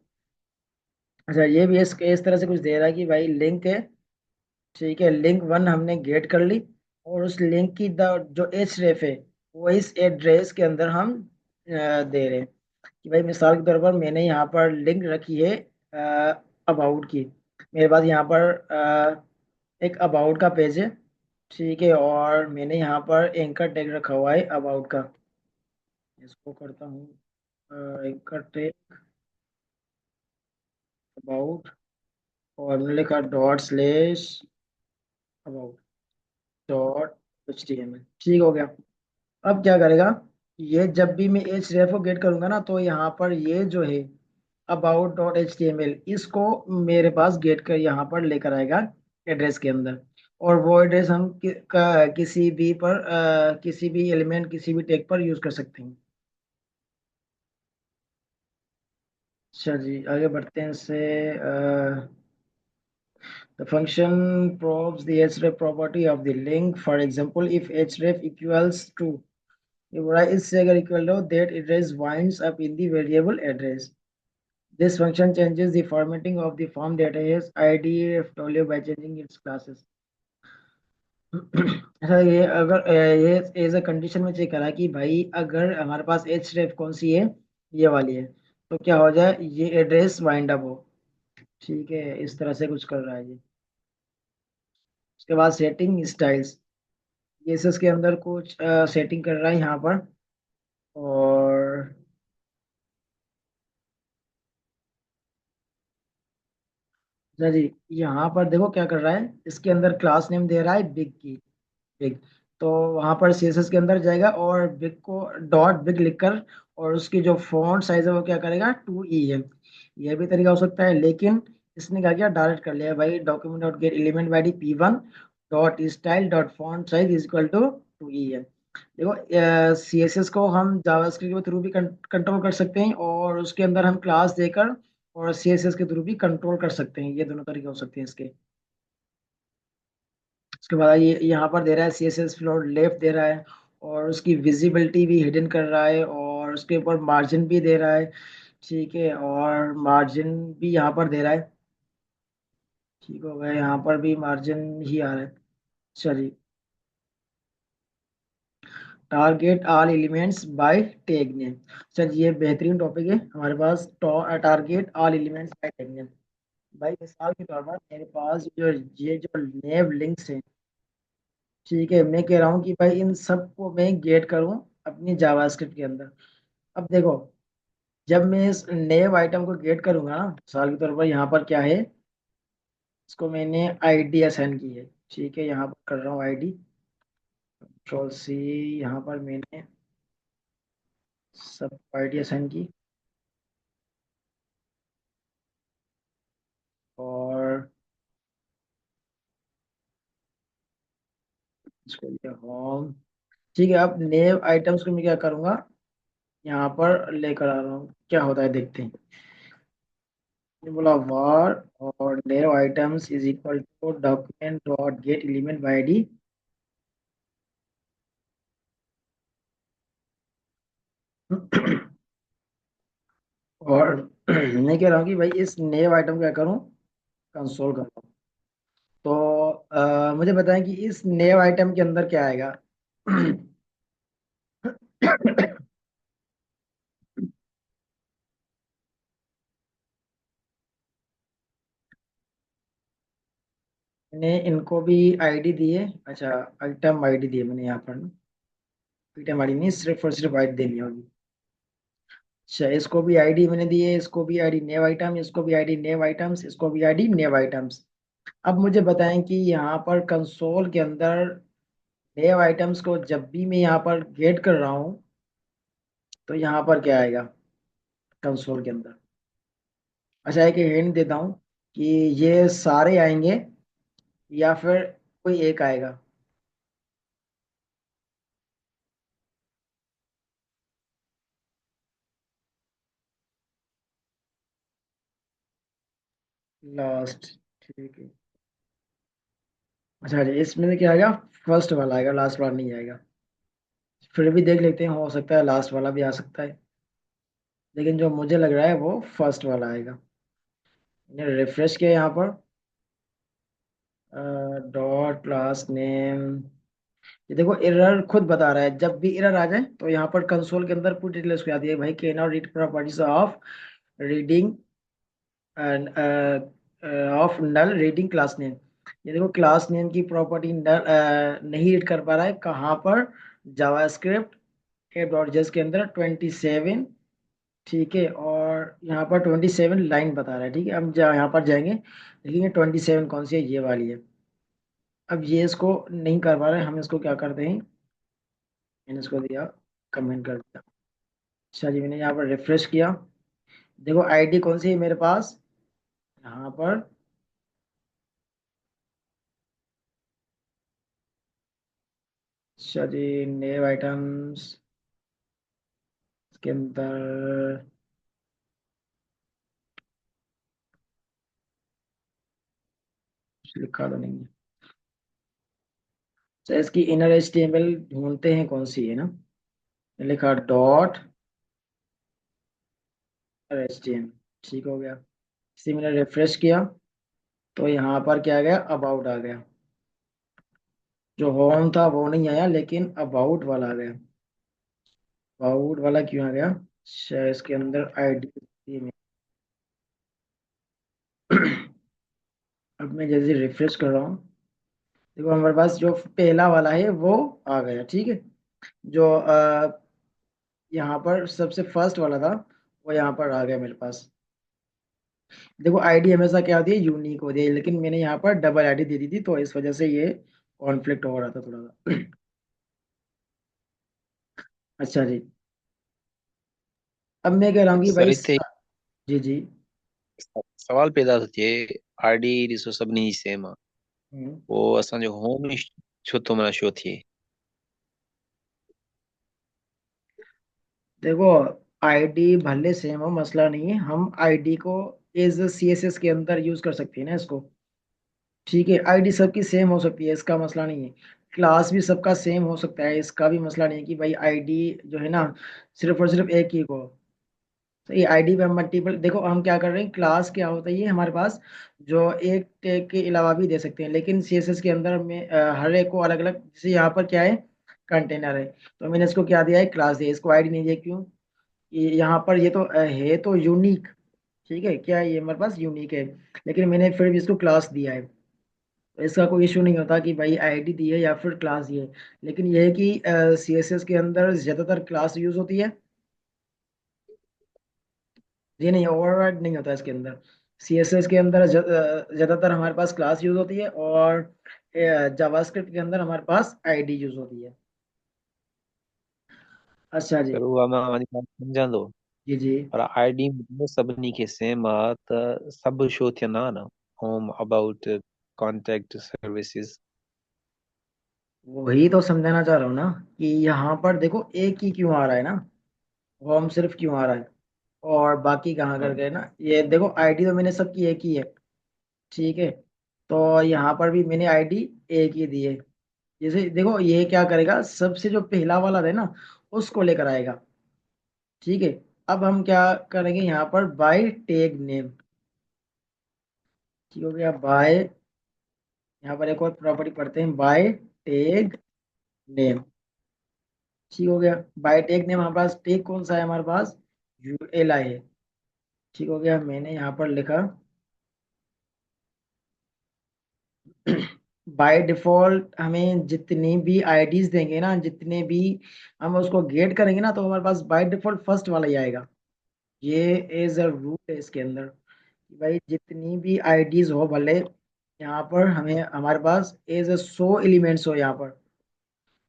अच्छा, ये भी इस तरह से कुछ दे रहा है कि भाई लिंक है, ठीक है, लिंक वन हमने गेट कर ली, और उस लिंक की जो एच रेफ है वो इस एड्रेस के अंदर हम दे रहे हैं। कि भाई मिसाल के तौर पर मैंने यहाँ पर लिंक रखी है अबाउट की। मेरे पास यहाँ पर एक अबाउट का पेज है, ठीक है, और मैंने यहाँ पर एंकर टैग रखा हुआ है अबाउट का। इसको करता हूँ एंकर टैग अबाउट, और मैंने लिखा dot slash about dot H T M L, ठीक हो गया। अब क्या करेगा? ये जब भी मैं एच रेफ को गेट करूंगा ना, तो यहाँ पर ये जो है about dot H T M L, इसको मेरे पास गेट कर यहाँ पर लेकर आएगा एड्रेस के अंदर। और वो एड्रेस हम किसी भी पर किसी भी एलिमेंट किसी भी टैग पर यूज कर सकते हैं। अच्छा जी, आगे बढ़ते हैं इससे। The function probes the href property of the link. For example, if href equals to, if इससे अगर इक्वल हो, that address winds up in the variable address. This function changes the formatting of the form that has id by changing its classes. अच्छा, ये अगर ये as a condition में check करा कि भाई अगर हमारे पास href कौन सी है, ये वाली है, तो क्या हो जाए? ये एड्रेस वाइंड अप हो, ठीक है, इस तरह से कुछ कर रहा है ये। उसके बाद सेटिंग स्टाइल्स, ये इसके अंदर कुछ सेटिंग कर रहा है यहाँ पर। और अच्छा जी, यहाँ पर देखो क्या कर रहा है, इसके अंदर क्लास नेम दे रहा है बिग की, बिग। तो वहाँ पर सीएसएस के अंदर जाएगा और बिग को डॉट बिग लिखकर, और उसकी जो फॉन्ट साइज है वो क्या करेगा? 2EM। यह भी तरीका हो सकता है, लेकिन इसने क्या किया? डायरेक्ट कर लिया भाई, document dot get element by ID P1 dot style dot font size is equal to 2EM। देखो, सीएसएस को हम जावास्क्रिप्ट के थ्रू भी कंट्रोल कर सकते हैं, और उसके अंदर हम क्लास देकर और सीएसएस के थ्रू भी कंट्रोल कर सकते हैं। ये दोनों तरीके हो सकते हैं इसके। उसके बाद ये यहाँ पर दे रहा है CSS फ्लोट लेफ्ट दे रहा है, और उसकी विजिबिलिटी भी हिडन कर रहा है, और उसके ऊपर मार्जिन भी दे रहा है, ठीक है, और मार्जिन भी यहाँ पर दे रहा है। ठीक हो गया, यहाँ पर भी मार्जिन ही आ रहा है। चलिए, target all elements by tag name. Sir ये बेहतरीन टॉपिक है हमारे पास, target all elements by tag name. भाई मिसाल के तौर पर मेरे पास ये जो नेव लिंक्स हैं, ठीक है, मैं कह रहा हूँ कि भाई इन सबको मैं गेट करूँ अपनी जावास्क्रिप्ट के अंदर। अब देखो, जब मैं इस नेव आइटम को गेट करूंगा ना, मिसाल के तौर पर यहाँ पर क्या है, इसको मैंने आईडी असाइन की है, ठीक है, यहाँ पर कर रहा हूँ आईडी, कंट्रोल सी, यहाँ पर मैंने सब आईडी असाइन की, और इसको लिया होम। ठीक है, अब नेव आइटम्स को मैं क्या करूंगा, यहाँ पर लेकर आ रहा हूँ, क्या होता है देखते हैं। ये बोला var और nav items is equal to document dot get element by ID. और मैं कह रहा हूँ कि भाई इस नेव आइटम क्या करूँ, कंसोल करूँ। तो मुझे बताएं कि इस नेव आइटम के अंदर क्या आएगा। मैंने इनको भी आईडी दी है, अच्छा, आइटम आईडी दी है मैंने यहाँ पर ना, आइटम आईडी नहीं, सिर्फ और सिर्फ आईडी देनी होगी। अच्छा, इसको भी आईडी मैंने दी है, इसको भी आईडी नेव आइटम, इसको भी आईडी नेव आइटम्स, इसको भी आईडी नेव आइटम्स। अब मुझे बताएं कि यहाँ पर कंसोल के अंदर नेव आइटम्स को जब भी मैं यहाँ पर गेट कर रहा हूँ, तो यहाँ पर क्या आएगा कंसोल के अंदर। अच्छा, एक हिंट देता हूँ कि ये सारे आएंगे या फिर कोई एक आएगा। लास्ट, ठीक है। अच्छा जी, इसमें से क्या आएगा, फर्स्ट वाला आएगा, लास्ट वाला नहीं आएगा। फिर भी देख लेते हैं, हो सकता है लास्ट वाला भी आ सकता है, लेकिन जो मुझे लग रहा है वो फर्स्ट वाला आएगा। मैंने रिफ्रेश किया यहाँ पर, डॉट क्लास नेम, ये देखो एरर खुद बता रहा है, जब भी एरर आ जाए तो यहाँ पर कंसोल के अंदर पूरी डिटेल्स को आती है, भाई can not read properties of reading of null reading class name. ये देखो क्लास नेम की प्रॉपर्टी नल नहीं रीड कर पा रहा है, कहाँ पर, जावास्क्रिप्ट एप डॉट जेएस के अंदर 27, ठीक है, और यहाँ पर 27 लाइन बता रहा है, ठीक है। अब यहाँ पर जाएंगे, देखेंगे 27 कौन सी है, ये वाली है। अब ये इसको नहीं कर पा रहे, हम इसको क्या करते हैं, मैंने इसको दिया, कमेंट कर दिया। अच्छा जी, मैंने यहाँ पर रिफ्रेश किया, देखो आईडी कौन सी है मेरे पास, यहाँ पर, अच्छा जी, नेव आइटम्स के अंदर कुछ लिखा तो नहीं है। अच्छा, इसकी इनर एचटीएमएल ढूंढते हैं कौन सी है ना, लिखा डॉट एचटीएमएल, ठीक हो गया। इसी मैंने रिफ्रेश किया तो यहाँ पर क्या आ गया, अबाउट आ गया। जो होम था वो नहीं आया, लेकिन अबाउट वाला आ गया। अबाउट वाला क्यों आ गया, अच्छा, इसके अंदर आईडी में। अब मैं जैसे रिफ्रेश कर रहा हूँ, देखो हमारे पास जो पहला वाला है वो आ गया, ठीक है। जो यहाँ पर सबसे फर्स्ट वाला था वो यहाँ पर आ गया मेरे पास। देखो आईडी हमेशा क्या होती है, यूनिक होती है, लेकिन मैंने यहाँ पर डबल आईडी दे दी थी, तो इस वजह से ये कॉन्फ्लिक्ट हो रहा था थोड़ा सा। अच्छा जी, अब मैं कह रहा हूँ कि सर भाई इतने जी जी। सवाल पैदा थो थिए, आरडी ॾिसो सभिनी जी सेम आहे, हम्म, पोइ असांजो होम छो थो माना शो थिए। देखो आईडी भले सेम हो, मसला नहीं है, हम आईडी को एज सीएसएस के अंदर यूज कर सकते हैं ना इसको, ठीक है। आईडी सबकी सेम हो सकती है, इसका मसला नहीं है। क्लास भी सबका सेम हो सकता है, इसका भी मसला नहीं है कि भाई आईडी जो है ना, सिर्फ और सिर्फ एक ही को। तो ये आईडी पे मल्टीपल, देखो हम क्या कर रहे हैं, क्लास क्या होता है ये हमारे पास, जो एक टैग के अलावा भी दे सकते हैं, लेकिन सीएसएस के अंदर में हर एक को अलग अलग, जैसे यहाँ पर क्या है, कंटेनर है, तो मैंने इसको क्या दिया है, क्लास दिया, इसको आईडी नहीं दिया, क्यों? यहाँ पर ये तो है तो यूनिक, ठीक है, क्या है, ये हमारे पास यूनिक है, लेकिन मैंने फिर भी इसको क्लास दिया है, तो इसका कोई इशू नहीं होता कि भाई आईडी दी है या फिर क्लास दी है। लेकिन यह है कि सीएसएस के अंदर ज्यादातर क्लास यूज होती है, ये नहीं, ओवरराइड नहीं होता इसके अंदर। सीएसएस के अंदर ज्यादातर हमारे पास क्लास यूज होती है, और जावास्क्रिप्ट के अंदर हमारे पास आईडी यूज होती है। अच्छा जी। पर उहा मां वञी ॻाल्हि सम्झंदो, जी जी। पर आईडी में सभिनी खे सेम आहे त सभु शो थियंदा न, होम अबाउट कॉन्टेक्ट सर्विसेज। वही तो समझाना चाह रहा हूँ ना, कि यहाँ पर देखो एक ही क्यों आ रहा है ना, होम सिर्फ क्यों आ रहा है, और बाकी कहाँ कर हाँ, गए ना, ये देखो आईडी तो मैंने सबकी एक ही है, ठीक है, तो यहाँ पर भी मैंने आईडी एक ही दी है। जैसे देखो ये क्या करेगा, सबसे जो पहला वाला है ना, उसको लेकर आएगा, ठीक है। अब हम क्या करेंगे यहाँ पर, बाय टैग नेम, ठीक हो गया, बाय, यहाँ पर एक और प्रॉपर्टी पढ़ते हैं, बाय टैग नेम, ठीक हो गया। बाय टैग नेम हमारे पास टैग कौन सा है, हमारे पास यूएलआई है, ठीक हो गया। मैंने यहाँ पर लिखा बाय डिफॉल्ट हमें जितनी भी आईडीज देंगे ना, जितने भी हम उसको गेट करेंगे ना, तो हमारे पास बाय डिफॉल्ट फर्स्ट वाला ही आएगा। ये एज अ रूल है इसके अंदर, कि भाई जितनी भी आईडीज हो भले, यहाँ पर हमें हमारे पास एज अ 100 एलिमेंट्स हो यहाँ पर,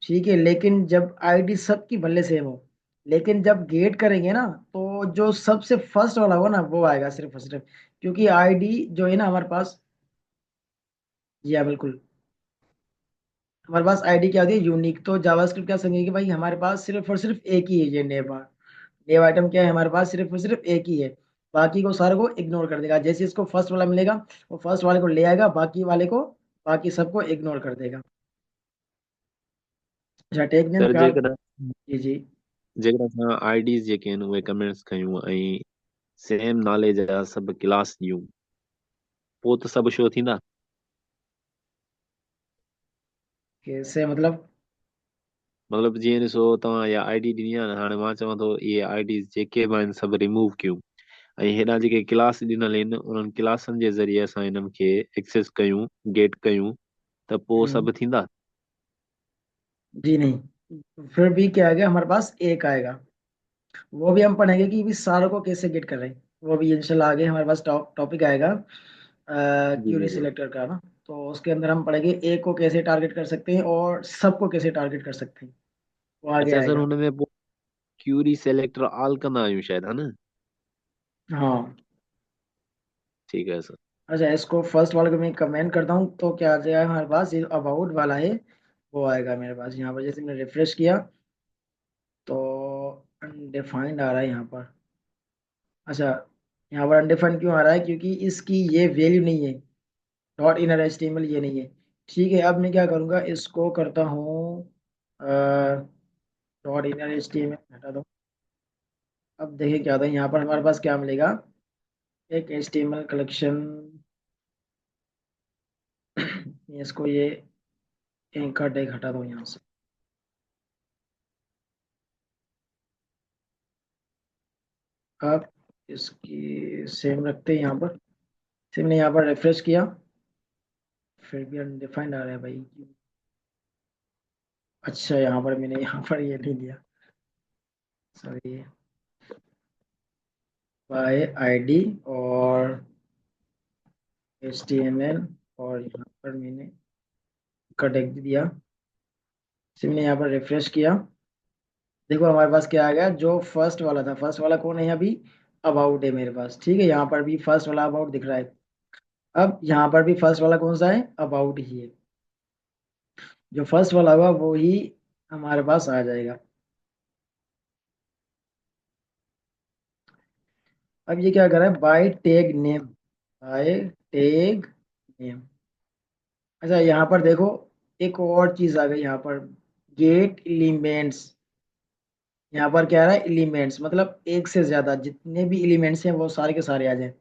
ठीक है, लेकिन जब आईडी सबकी भले सेम हो, लेकिन जब गेट करेंगे ना, तो जो सबसे फर्स्ट वाला होगा ना, वो आएगा सिर्फ और सिर्फ, क्योंकि आईडी जो है ना हमारे पास, जी हाँ बिल्कुल, हमारे पास आईडी क्या होती है, यूनिक। तो जावास्क्रिप्ट क्या समझेगी, भाई हमारे पास सिर्फ और सिर्फ एक ही है, ये नेव आइटम क्या है, हमारे पास सिर्फ और सिर्फ एक ही है, बाकी को सारे को इग्नोर कर देगा। जैसे इसको फर्स्ट वाला मिलेगा, वो फर्स्ट वाले को ले आएगा, बाकी वाले को, बाकी सबको इग्नोर कर देगा। अच्छा, टेक नेम सर का, जेकॾहिं जी जी। जेकॾहिं असां आईडीज़ जेके आहिनि उहे कमेंट्स कयूं ऐं सेम नाले जा सभु क्लास ॾियूं, पोइ त सभु शो थींदा। कैसे मतलब? मतिलबु जीअं ॾिसो तव्हां इहा आईडी ॾिनी आहे न, हाणे मां चवां थो इहे आईडीज़ जेके बि आहिनि सभु रिमूव कयूं, ऐं हेॾा जेके क्लास ॾिनल आहिनि उन्हनि क्लासनि जे ज़रिए असां हिननि खे एक्सेस कयूं, गेट कयूं, त पोइ हम्म, सभु थींदा। जी नहीं, फिर भी क्या आ गया, हमारे पास एक आएगा, वो भी हम पढ़ेंगे कि भी सारों को कैसे गेट कर रहे हैं, वो भी इंशाल्लाह आगे हमारे पास टॉपिक आएगा जी क्यूरी जी जी। सिलेक्टर का ना, तो उसके अंदर हम पढ़ेंगे एक को कैसे टारगेट कर सकते हैं और सबको कैसे टारगेट कर सकते हैं, वो आगे अच्छा सर, आएगा। हुन में पोइ क्यूरी सेलेक्टर ऑल कंदा आहियूं शायदि, है न? हाँ। ठीक है सर। अच्छा, इसको फर्स्ट वाले को मैं कमेंट करता हूँ, तो क्या आ जाएगा हमारे पास, ये अबाउट वाला है, वो आएगा मेरे पास यहाँ पर। जैसे मैंने रिफ्रेश किया, तो अनडिफाइंड आ रहा है यहाँ पर। अच्छा, यहाँ पर अनडिफाइंड क्यों आ रहा है, क्योंकि इसकी ये वैल्यू नहीं है, डॉट इनर एचटीएमएल ये नहीं है, ठीक है। अब मैं क्या करूँगा, इसको करता हूँ डॉट इनर एचटीएमएल हटा दो। अब देखिए क्या होता है, यहाँ पर हमारे पास क्या मिलेगा, एक एचटीएमएल कलेक्शन, इसको ये एंकर टैग हटा दो यहाँ से। अब इसकी सेम रखते हैं यहाँ पर, सेम ने यहाँ पर रिफ्रेश किया, फिर भी अनडिफाइंड आ रहा है भाई। अच्छा, यहाँ पर मैंने यहाँ पर ये नहीं दिया, सॉरी, बाय आईडी और HTML, और यहाँ पर मैंने का टैग भी दिया, सिम ने यहाँ पर रिफ्रेश किया, देखो हमारे पास क्या आ गया, जो फर्स्ट वाला था, फर्स्ट वाला कौन है अभी, अबाउट है मेरे पास, ठीक है, यहाँ पर भी फर्स्ट वाला अबाउट दिख रहा है। अब यहाँ पर भी फर्स्ट वाला कौन सा है, अबाउट ही है, जो फर्स्ट वाला होगा वो ही हमारे पास आ जाएगा। अब ये क्या कर रहा है, by tag name, by tag name. अच्छा, यहाँ पर देखो एक और चीज आ गई यहाँ पर, गेट एलिमेंट्स, यहाँ पर क्या आ रहा है, एलिमेंट्स मतलब एक से ज्यादा, जितने भी एलिमेंट्स हैं वो सारे के सारे आ जाए।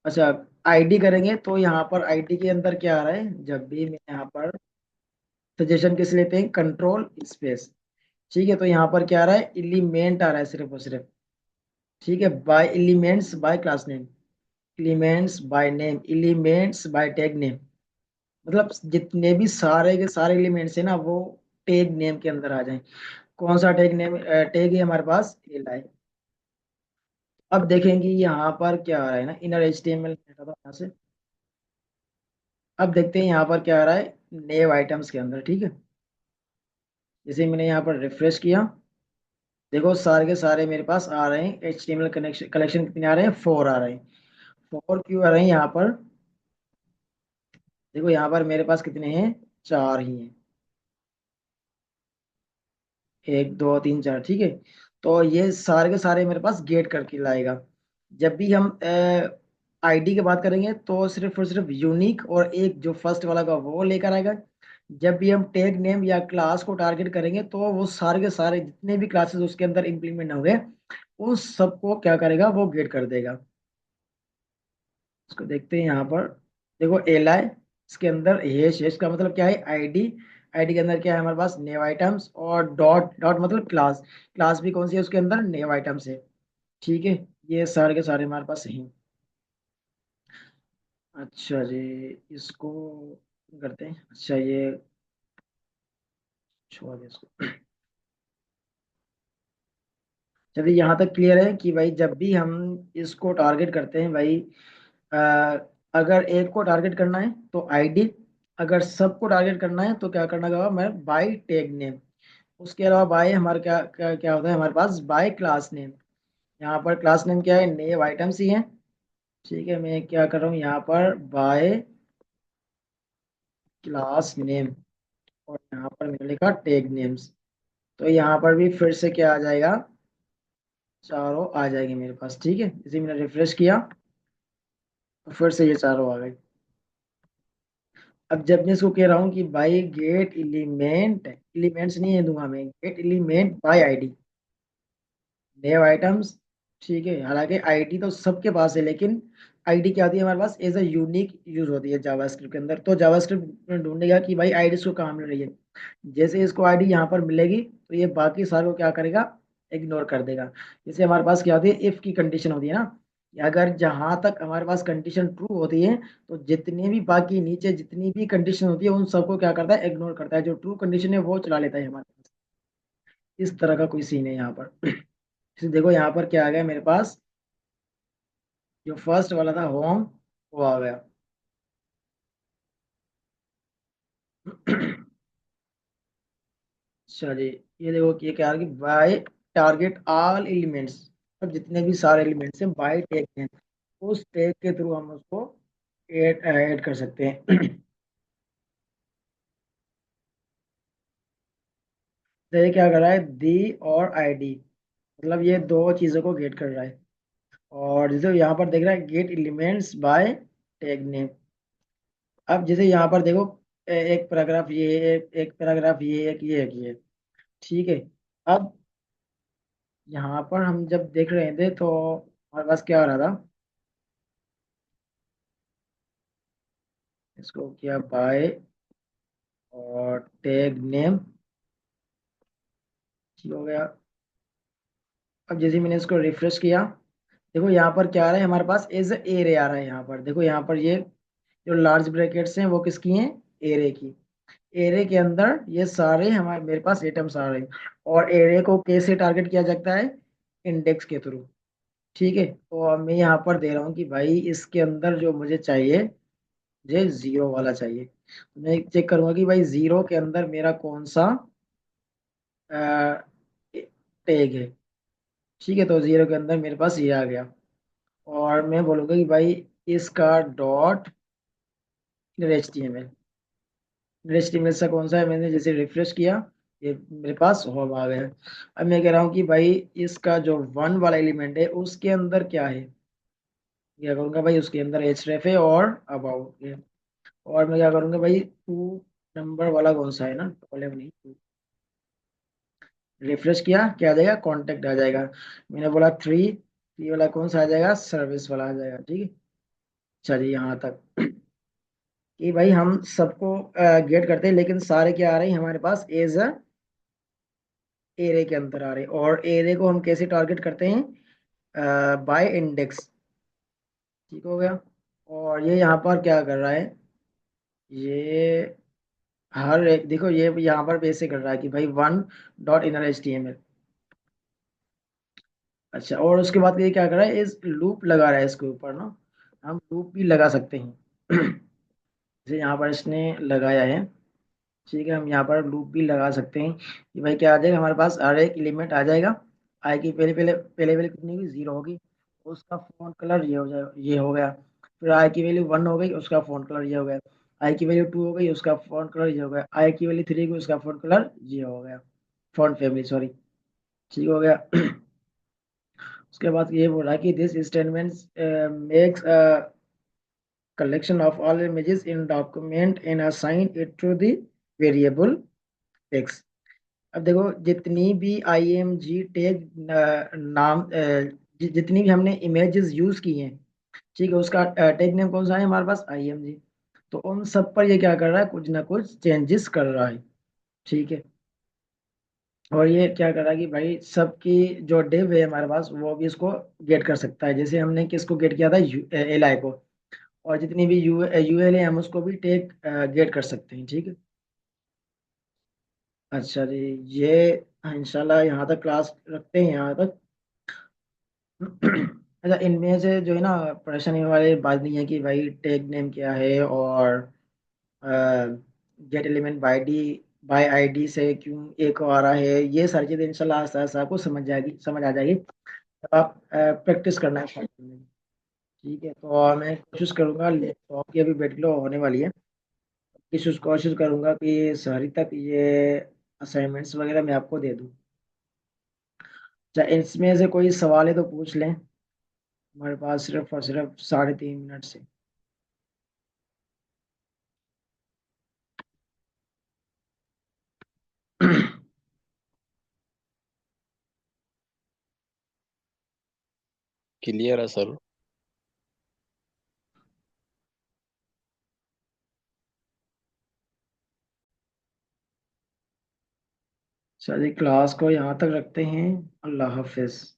अच्छा, आईडी करेंगे तो यहाँ पर आईडी के अंदर क्या आ रहा है, जब भी मैं यहाँ पर सजेशन किस लेते हैं, कंट्रोल स्पेस। ठीक है, तो यहाँ पर क्या आ रहा है, एलिमेंट आ रहा है सिर्फ और सिर्फ। ठीक है, bye elements bye class name, elements by name, elements by tag name, मतलब जितने भी सारे के सारे एलिमेंट्स है ना वो टैग नेम के अंदर आ जाएं। कौन सा टैग नेम, टैग है हमारे पास एल। अब देखेंगे यहाँ पर क्या आ रहा है ना, इनर एचटीएमएल हटा दो यहाँ से। अब देखते हैं यहाँ पर क्या आ रहा है नेव आइटम्स के अंदर। ठीक है, जैसे मैंने यहाँ पर रिफ्रेश किया, देखो सारे के सारे मेरे पास आ रहे हैं एचटीएमएल कनेक्शन कलेक्शन कितने आ रहे हैं, 4 आ रहे हैं। 4 क्यों आ रहे हैं यहाँ पर, देखो यहाँ पर मेरे पास कितने हैं, 4 ही हैं, 1 2 3 4। ठीक है, तो ये सारे के सारे मेरे पास गेट करके लाएगा। जब भी हम आईडी की बात करेंगे तो सिर्फ और सिर्फ यूनिक और एक जो फर्स्ट वाला का वो लेकर आएगा। जब भी हम टैग नेम या क्लास को टारगेट करेंगे तो वो सारे के सारे जितने भी क्लासेस उसके अंदर इंप्लीमेंट होंगे उन सबको क्या करेगा, वो गेट कर देगा। इसको देखते हैं यहाँ पर, देखो एल आई, इसके अंदर हैश, हैश का मतलब क्या है, आईडी। आईडी के अंदर क्या है हमारे पास, नेव आइटम्स, और डॉट, डॉट मतलब क्लास। क्लास भी कौन सी है उसके अंदर, नेव आइटम्स है। ठीक है, ये सारे के सारे हमारे पास हैं। अच्छा जी, इसको करते हैं, अच्छा ये छोड़ दे इसको। चलिए यहाँ तक क्लियर है कि भाई जब भी हम इसको टारगेट करते हैं भाई, अ, अगर एक को टारगेट करना है तो आईडी, अगर सबको टारगेट करना है तो क्या करना होगा, मैं बाय टैग नेम। उसके अलावा बाय हमारे क्या क्या क्या होता है हमारे पास, बाय क्लास नेम। यहाँ पर क्लास नेम क्या है, नेव आइटम्स ही है। ठीक है, मैं क्या कर रहा हूँ यहाँ पर, बाय क्लास नेम, और यहाँ पर मैंने लिखा टैग नेम्स। तो यहाँ पर भी फिर से क्या आ जाएगा, चारों आ जाएंगे मेरे पास। ठीक है, इसी मैंने रिफ्रेश किया तो फिर से ये चारों आ गए। अब जब मैं इसको कह रहा हूँ कि भाई गेट एलिमेंट, एलिमेंट्स नहीं है दूंगा मैं, gate element by ID, naive items. ठीक है, हालांकि आईडी तो सबके पास है, लेकिन आईडी क्या होती है हमारे पास, एज अ यूनिक यूज होती है जावास्क्रिप्ट के अंदर। तो जावास्क्रिप्ट में ढूंढेगा कि भाई आईडी इसको कहाँ मिल रही है। जैसे इसको आईडी यहाँ पर मिलेगी तो ये बाकी सारों को क्या करेगा, इग्नोर कर देगा। जैसे हमारे पास क्या होती है, इफ की कंडीशन होती है ना, कि अगर जहां तक हमारे पास कंडीशन ट्रू होती है तो जितनी भी बाकी नीचे जितनी भी कंडीशन होती है उन सबको क्या करता है, इग्नोर करता है, जो ट्रू कंडीशन है वो चला लेता है हमारे पास। इस तरह का कोई सीन है यहाँ पर। जैसे देखो यहाँ पर क्या आ गया मेरे पास, जो फर्स्ट वाला था होम, वो आ गया। चलिए, ये देखो कि ये क्या है कि बाय टारगेट ऑल एलिमेंट्स, अब जितने भी सारे एलिमेंट्स हैं बाय टैग हैं, उस टैग के थ्रू हम उसको ऐड कर सकते हैं। तो ये क्या कर रहा है, दी और आईडी, मतलब ये दो चीजों को गेट कर रहा है। और जैसे यहाँ पर देख रहा है gate elements by tag name. अब जैसे यहाँ पर देखो, एक पैराग्राफ ये, एक पैराग्राफ ये, एक ये, एक ये। ठीक है, अब यहाँ पर हम जब देख रहे थे तो हमारे पास क्या आ रहा था, इसको किया बाय और टैग नेम, ठीक हो गया। अब जैसे मैंने इसको रिफ्रेश किया, देखो यहाँ पर क्या आ रहा है हमारे पास, एज एरे आ रहा है। यहाँ पर देखो, यहाँ पर ये जो लार्ज ब्रैकेट्स हैं वो किसकी हैं, एरे की। एरे के अंदर ये सारे हमारे मेरे पास आइटम्स आ रहे हैं। और एरे को कैसे टारगेट किया जाता है, इंडेक्स के थ्रू। ठीक है, तो अब मैं यहाँ पर दे रहा हूँ कि भाई इसके अंदर जो मुझे चाहिए, मुझे जीरो वाला चाहिए। तो मैं चेक करूंगा कि भाई जीरो के अंदर मेरा कौन सा टैग है। ठीक है, तो जीरो के अंदर मेरे पास ये आ गया। और मैं बोलूंगा कि भाई इसका dot H T M L, H T M L सा कौन सा है, मैंने जैसे रिफ्रेश किया ये मेरे पास होम आ गया। अब मैं कह रहा हूँ कि भाई इसका जो वन वाला एलिमेंट है उसके अंदर क्या है, क्या करूँगा भाई उसके अंदर एच रेफ है और अबाउट है। और मैं क्या करूँगा भाई, टू नंबर वाला कौन सा है ना, कॉलम नहीं, रिफ्रेश किया क्या आ जाएगा, कॉन्टेक्ट आ जाएगा। मैंने बोला थ्री, थ्री वाला कौन सा आ जाएगा, सर्विस वाला आ जाएगा। ठीक है, चलिए यहाँ तक। कि भाई हम सबको गेट करते हैं, लेकिन सारे क्या आ रहे हैं हमारे पास एज अ एरे के अंदर आ रहे हैं। और एरे को हम कैसे टारगेट करते हैं, बाय इंडेक्स। ठीक हो गया। और ये यहाँ पर क्या कर रहा है, ये हर एक देखो, ये यहाँ पर बेसिक कर रहा है कि भाई one dot inner H T M L. अच्छा, और उसके बाद ये क्या कर रहा है, इस लूप लगा रहा है इसके ऊपर ना। हम लूप भी लगा सकते हैं जैसे यहाँ पर इसने लगाया है। ठीक है, हम यहाँ पर लूप भी लगा सकते हैं कि भाई क्या आ जाएगा हमारे पास, हर एक एलिमेंट आ जाएगा। आई की पहले पहले पहले वैल्यू कितनी होगी, जीरो होगी, उसका फोन कलर ये हो जाएगा, ये हो गया। फिर आई की वैल्यू वन हो गई, उसका फोन कलर ये हो गया। आई की वैल्यू टू हो गई, उसका फोन कलर ये हो गया। आई की वैल्यू थ्री हो उसका फोन कलर ये हो गया, फोन फैमिली सॉरी। ठीक हो गया उसके बाद ये बोला कि this statement makes collection of all images in document and assign it to the variable x। अब देखो, जितनी भी IMG टैग नाम जितनी भी हमने इमेजेस यूज की हैं, ठीक है, उसका टैग नेम कौन सा है हमारे पास, IMG। तो उन सब पर ये क्या कर रहा है, कुछ ना कुछ चेंजेस कर रहा है। ठीक है, और ये क्या कर रहा है कि भाई सबकी जो डिव है हमारे पास, वो भी इसको गेट कर सकता है। जैसे हमने किसको गेट किया था, LI को। और जितनी भी UL है, हम उसको भी टेक गेट कर सकते हैं। ठीक है, अच्छा जी। ये इंशाल्लाह यहाँ तक क्लास रखते हैं, यहाँ तक अच्छा, इनमें से जो है ना, परेशानी वाली बात नहीं है कि भाई टैग नेम क्या है, और गेट एलिमेंट बाय आईडी से क्यों एक आ रहा है। ये सारी चीज़ें इंशाल्लाह आस्ता आस्ता आपको समझ आ जाएगी जब आप प्रैक्टिस करना है स्टार्ट करेंगे। ठीक है, तो मैं कोशिश करूंगा, लैपटॉप की अभी बैटरी लो होने वाली है, कोशिश करूंगा कि सारी तक ये असाइनमेंट्स वगैरह मैं आपको दे दूं। चाहे इसमें से कोई सवाल है तो पूछ लें, हमारे पास सिर्फ और सिर्फ 3.5 मिनट से क्लियर है सर। चलिए, क्लास को यहाँ तक रखते हैं। अल्लाह हाफिज।